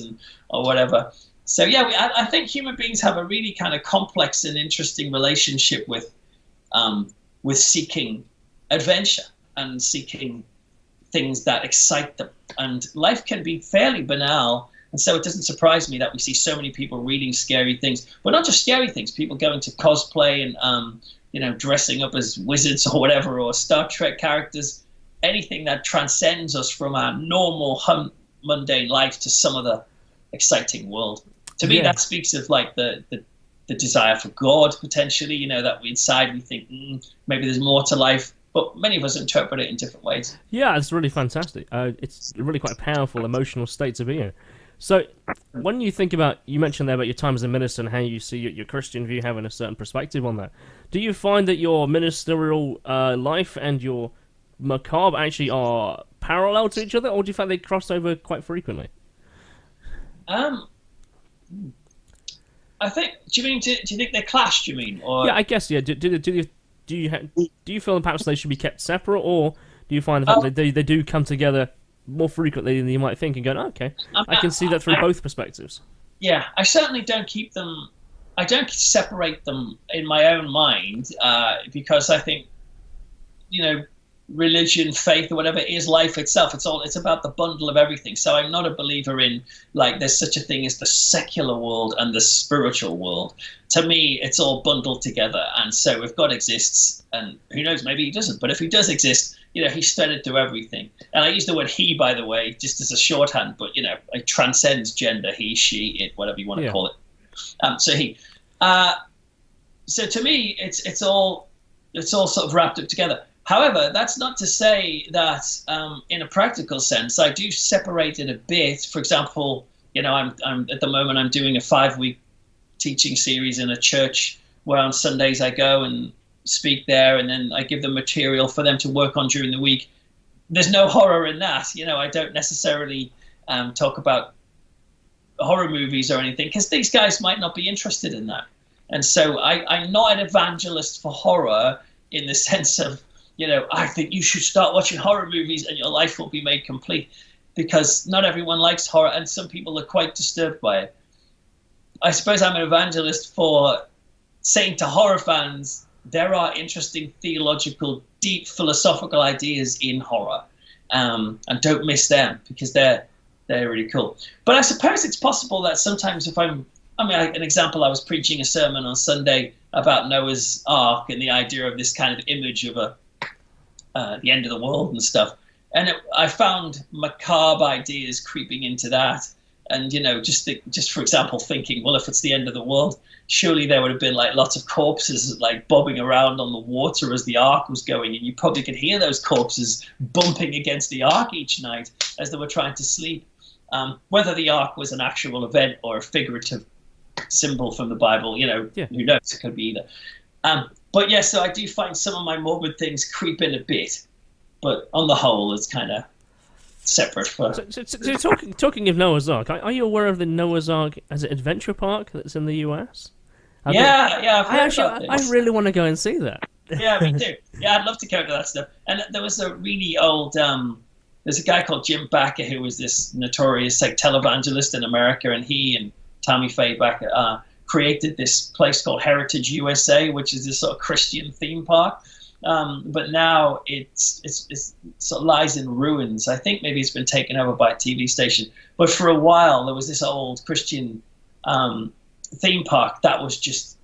or whatever. So yeah, I think human beings have a really kind of complex and interesting relationship with seeking adventure and seeking things that excite them. And life can be fairly banal, and so it doesn't surprise me that we see so many people reading scary things, but not just scary things. People going to cosplay and dressing up as wizards or whatever, or Star Trek characters. Anything that transcends us from our normal mundane life to some other exciting world. To me, that speaks of the desire for God, potentially, that inside we think maybe there's more to life, but many of us interpret it in different ways. Yeah, it's really fantastic. It's really quite a powerful emotional state to be in. So when you think about, you mentioned there about your time as a minister and how you see your Christian view having a certain perspective on that, do you find that your ministerial life and your macabre actually are parallel to each other, or do you find they cross over quite frequently? I think. Do you think they clash? Do you mean? Or yeah, I guess. Yeah. Do you feel that perhaps they should be kept separate, or do you find the fact that they do come together more frequently than you might think, and go, okay, I can see that through both perspectives? Yeah, I certainly don't keep them. I don't separate them in my own mind because I think, religion, faith, or whatever is life itself. It's about the bundle of everything. So I'm not a believer in there's such a thing as the secular world and the spiritual world. To me, it's all bundled together. And so if God exists, and who knows, maybe he doesn't, but if he does exist, he's threaded through everything. And I use the word he, by the way, just as a shorthand, but it transcends gender, he, she, it, whatever you want to call it. So he. So to me, it's all sort of wrapped up together. However, that's not to say that in a practical sense, I do separate it a bit. For example, I'm at the moment I'm doing a 5-week teaching series in a church where on Sundays I go and speak there, and then I give them material for them to work on during the week. There's no horror in that. I don't necessarily talk about horror movies or anything, because these guys might not be interested in that. And so I'm not an evangelist for horror in the sense of, I think you should start watching horror movies and your life will be made complete, because not everyone likes horror and some people are quite disturbed by it. I suppose I'm an evangelist for saying to horror fans, there are interesting theological, deep philosophical ideas in horror, and don't miss them, because they're really cool. But I suppose it's possible that sometimes an example, I was preaching a sermon on Sunday about Noah's Ark and the idea of this kind of image of the end of the world and stuff. And I found macabre ideas creeping into that. And just for example, thinking, well, if it's the end of the world, surely there would have been like lots of corpses like bobbing around on the water as the ark was going, and you probably could hear those corpses bumping against the ark each night as they were trying to sleep. Whether the ark was an actual event or a figurative symbol from the Bible, Who knows? It could be either. But yeah, so I do find some of my morbid things creep in a bit, but on the whole, it's kind of separate. So talking of Noah's Ark, are you aware of the Noah's Ark as an adventure park that's in the US? I've heard about this. I really want to go and see that. Yeah, me too. Yeah, I'd love to go to that stuff. And there was a really old, there's a guy called Jim Bakker who was this notorious like televangelist in America, and he and Tammy Faye Bakker created this place called Heritage USA, which is this sort of Christian theme park. But now it sort of lies in ruins. I think maybe it's been taken over by a TV station. But for a while, there was this old Christian theme park that was just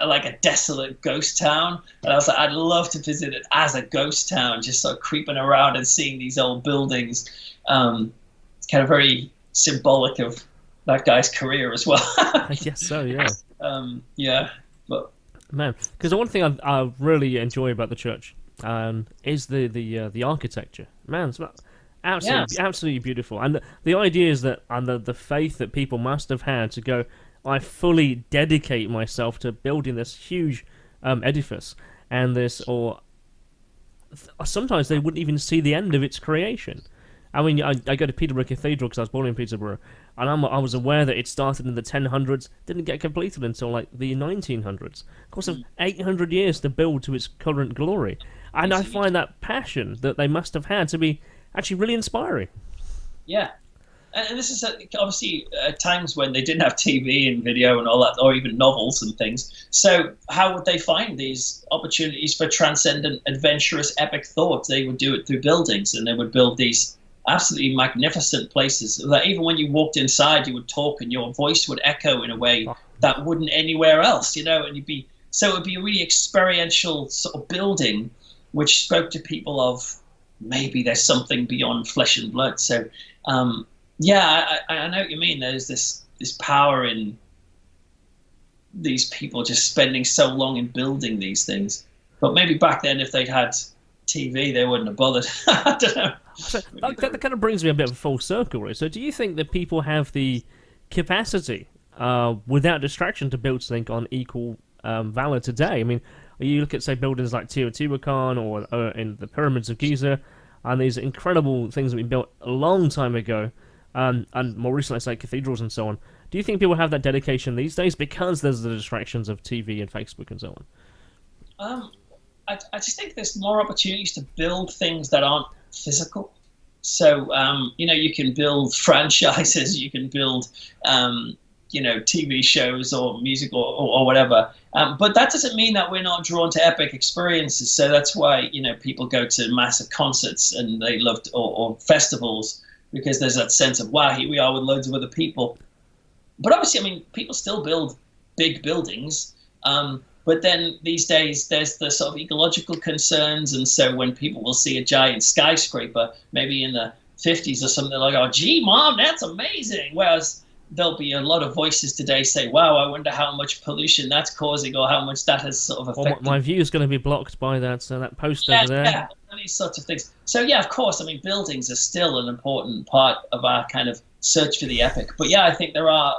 like a desolate ghost town. And I was like, I'd love to visit it as a ghost town, just sort of creeping around and seeing these old buildings. It's kind of very symbolic of that guy's career as well. I guess so, yeah. But man, because the one thing I really enjoy about the church is the architecture. Man, it's absolutely beautiful, and the idea is that the faith that people must have had to go, I fully dedicate myself to building this huge edifice, and sometimes they wouldn't even see the end of its creation. I mean, I go to Peterborough Cathedral because I was born in Peterborough, and I was aware that it started in the 1000s, didn't get completed until like the 1900s. Of course, of 800 years to build to its current glory. And I find that passion that they must have had to be actually really inspiring. Yeah. And this is obviously times when they didn't have TV and video and all that, or even novels and things. So how would they find these opportunities for transcendent, adventurous, epic thought? They would do it through buildings, and they would build these absolutely magnificent places that even when you walked inside, you would talk and your voice would echo in a way that wouldn't anywhere else, and it would be a really experiential sort of building which spoke to people of maybe there's something beyond flesh and blood. So I know what you mean. There's this power in these people just spending so long in building these things. But maybe back then, if they'd had TV, they wouldn't have bothered. I don't know. So that kind of brings me a bit of a full circle, right? So do you think that people have the capacity, without distraction, to build something on equal valor today? I mean, you look at, say, buildings like Teotihuacan or in the pyramids of Giza, and these incredible things that we built a long time ago, and more recently, say, cathedrals and so on. Do you think people have that dedication these days because there's the distractions of TV and Facebook and so on? I just think there's more opportunities to build things that aren't physical. So, you can build franchises, you can build, TV shows or music or whatever. But that doesn't mean that we're not drawn to epic experiences. So that's why, people go to massive concerts and they love or festivals, because there's that sense of, wow, here we are with loads of other people. But obviously, people still build big buildings. But then these days, there's the sort of ecological concerns. And so when people will see a giant skyscraper, maybe in the 50s or something, like, oh, gee, Mom, that's amazing. Whereas there'll be a lot of voices today say, wow, I wonder how much pollution that's causing or how much that has sort of affected. Well, my view is going to be blocked by that post over there. Yeah, these sorts of things. So, yeah, of course, buildings are still an important part of our kind of search for the epic. But, yeah, I think there are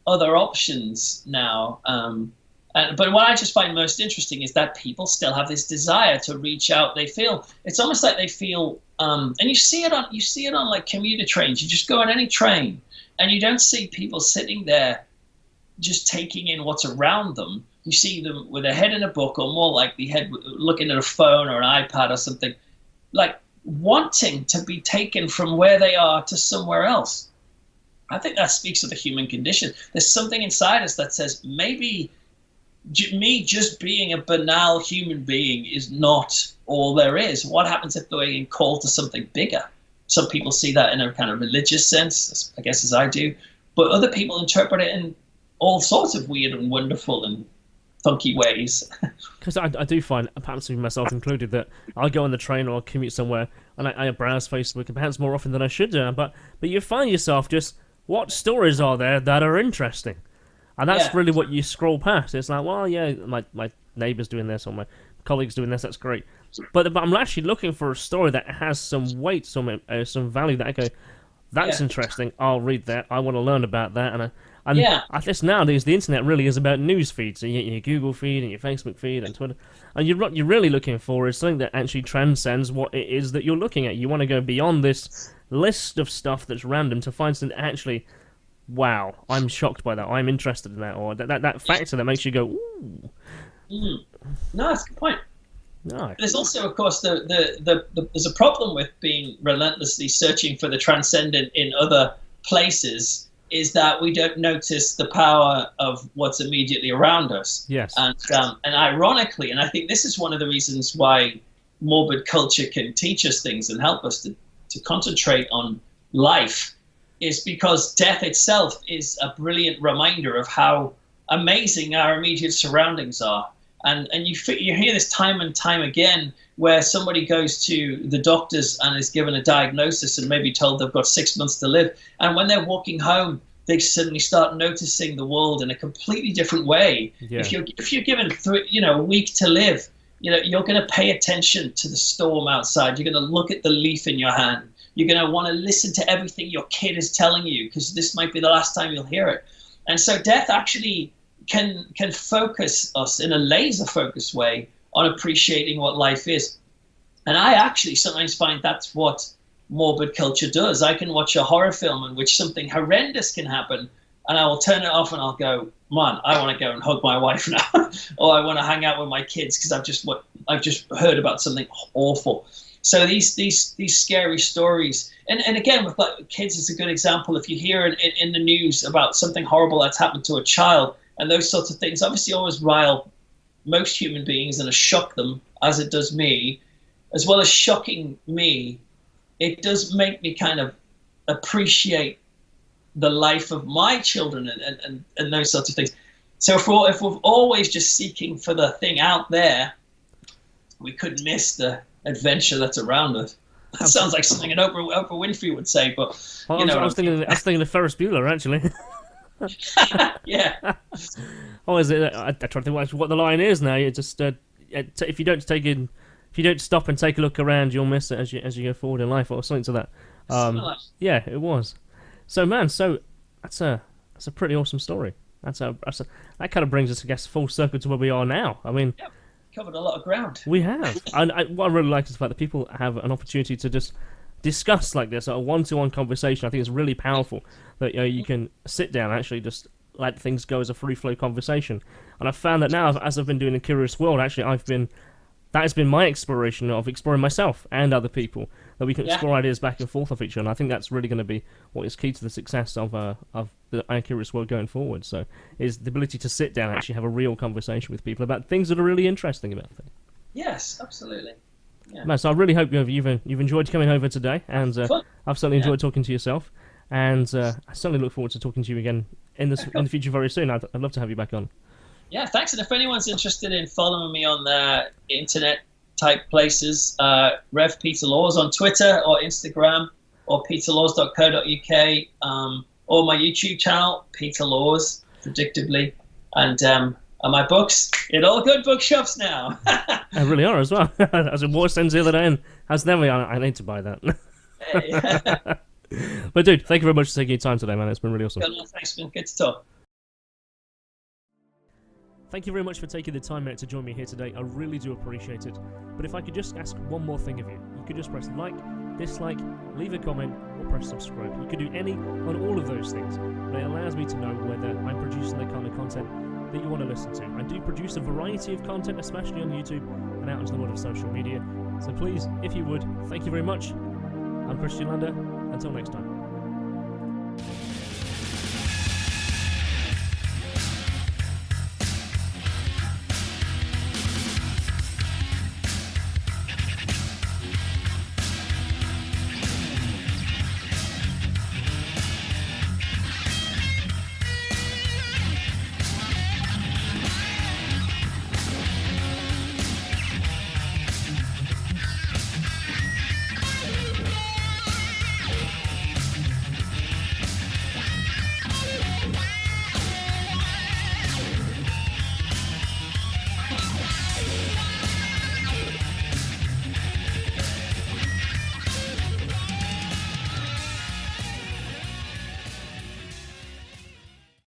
other options now. But what I just find most interesting is that people still have this desire to reach out. It's almost like they feel, and you see it on like commuter trains. You just go on any train, and you don't see people sitting there just taking in what's around them. You see them with their head in a book, or more like the head looking at a phone or an iPad or something, like wanting to be taken from where they are to somewhere else. I think that speaks of the human condition. There's something inside us that says maybe me just being a banal human being is not all there is. What happens if they're being called to something bigger? Some people see that in a kind of religious sense, I guess, as I do. But other people interpret it in all sorts of weird and wonderful and funky ways. Because I do find, perhaps even myself included, that I'll go on the train or commute somewhere and I browse Facebook, perhaps more often than I should do. But you find yourself just what stories are there that are interesting? And that's really what you scroll past. It's like, well, yeah, my neighbour's doing this or my colleague's doing this. That's great. But I'm actually looking for a story that has some weight, some value that I go, that's interesting. I'll read that. I want to learn about that. And I guess nowadays the internet really is about news feeds. So you get your Google feed and your Facebook feed and Twitter. And what you're really looking for is something that actually transcends what it is that you're looking at. You want to go beyond this list of stuff that's random to find something that actually, wow, I'm shocked by that. I'm interested in that. Or that factor that makes you go, ooh. No, that's a good point. No. There's also, of course, there's a problem with being relentlessly searching for the transcendent in other places, is that we don't notice the power of what's immediately around us. Yes. And ironically, and I think this is one of the reasons why morbid culture can teach us things and help us to concentrate on life, is because death itself is a brilliant reminder of how amazing our immediate surroundings are. And you hear this time and time again, where somebody goes to the doctors and is given a diagnosis and maybe told they've got 6 months to live. And when they're walking home, they suddenly start noticing the world in a completely different way. Yeah. If you're given a week to live, you're going to pay attention to the storm outside. You're going to look at the leaf in your hand. You're going to want to listen to everything your kid is telling you, because this might be the last time you'll hear it. And so death actually can focus us in a laser focused way on appreciating what life is. And I actually sometimes find that's what morbid culture does. I can watch a horror film in which something horrendous can happen, and I will turn it off and I'll go, man, I want to go and hug my wife now, or I want to hang out with my kids because I've just heard about something awful. So these scary stories, and again with kids, it's a good example. If you hear in the news about something horrible that's happened to a child, and those sorts of things obviously always rile most human beings and shock them, as it does me. As well as shocking me, it does make me kind of appreciate the life of my children and those sorts of things. So if we're always just seeking for the thing out there, we could miss the adventure that's around us. That sounds like something an Oprah Winfrey would say, but I was thinking of Ferris Bueller, actually. Yeah. Oh, is it? I try to think what the line is now. You just if you don't stop and take a look around, you'll miss it as you go forward in life, or something to that. Yeah, it was. So man, that's a pretty awesome story. That kind of brings us, I guess, full circle to where we are now. I mean, yeah, covered a lot of ground. We have. And what I really like is the fact that people have an opportunity to just discuss like this, a one-to-one conversation. I think it's really powerful that you can sit down and actually just let things go as a free-flow conversation. And I've found that now, as I've been doing a Curious World, actually that has been my exploration of exploring myself and other people, that we can explore ideas back and forth of each other. And I think that's really going to be what is key to the success of the Curious World going forward. So, is the ability to sit down and actually have a real conversation with people about things that are really interesting about things. Yes, absolutely. Yeah. Man, so I really hope you've enjoyed coming over today, and I've certainly enjoyed talking to yourself, and I certainly look forward to talking to you again in the future very soon. I'd love to have you back on. Yeah, thanks. And if anyone's interested in following me on the internet type places, Rev Peter Laws on Twitter or Instagram, or peterlaws.co.uk, or my YouTube channel, Peter Laws, predictably, and my books in all good bookshops now. They really are as well. As in Warstones the other day, and as never, I need to buy that. But dude, thank you very much for taking your time today, man. It's been really awesome. Thanks, it's been good to talk. Thank you very much for taking the time out to join me here today. I really do appreciate it. But if I could just ask one more thing of you, you could just press like, dislike, leave a comment, or press subscribe. You could do any on all of those things, but it allows me to know whether I'm producing the kind of content that you want to listen to. I do produce a variety of content, especially on YouTube and out into the world of social media. So please, if you would, thank you very much. I'm Kristian Lander. Until next time.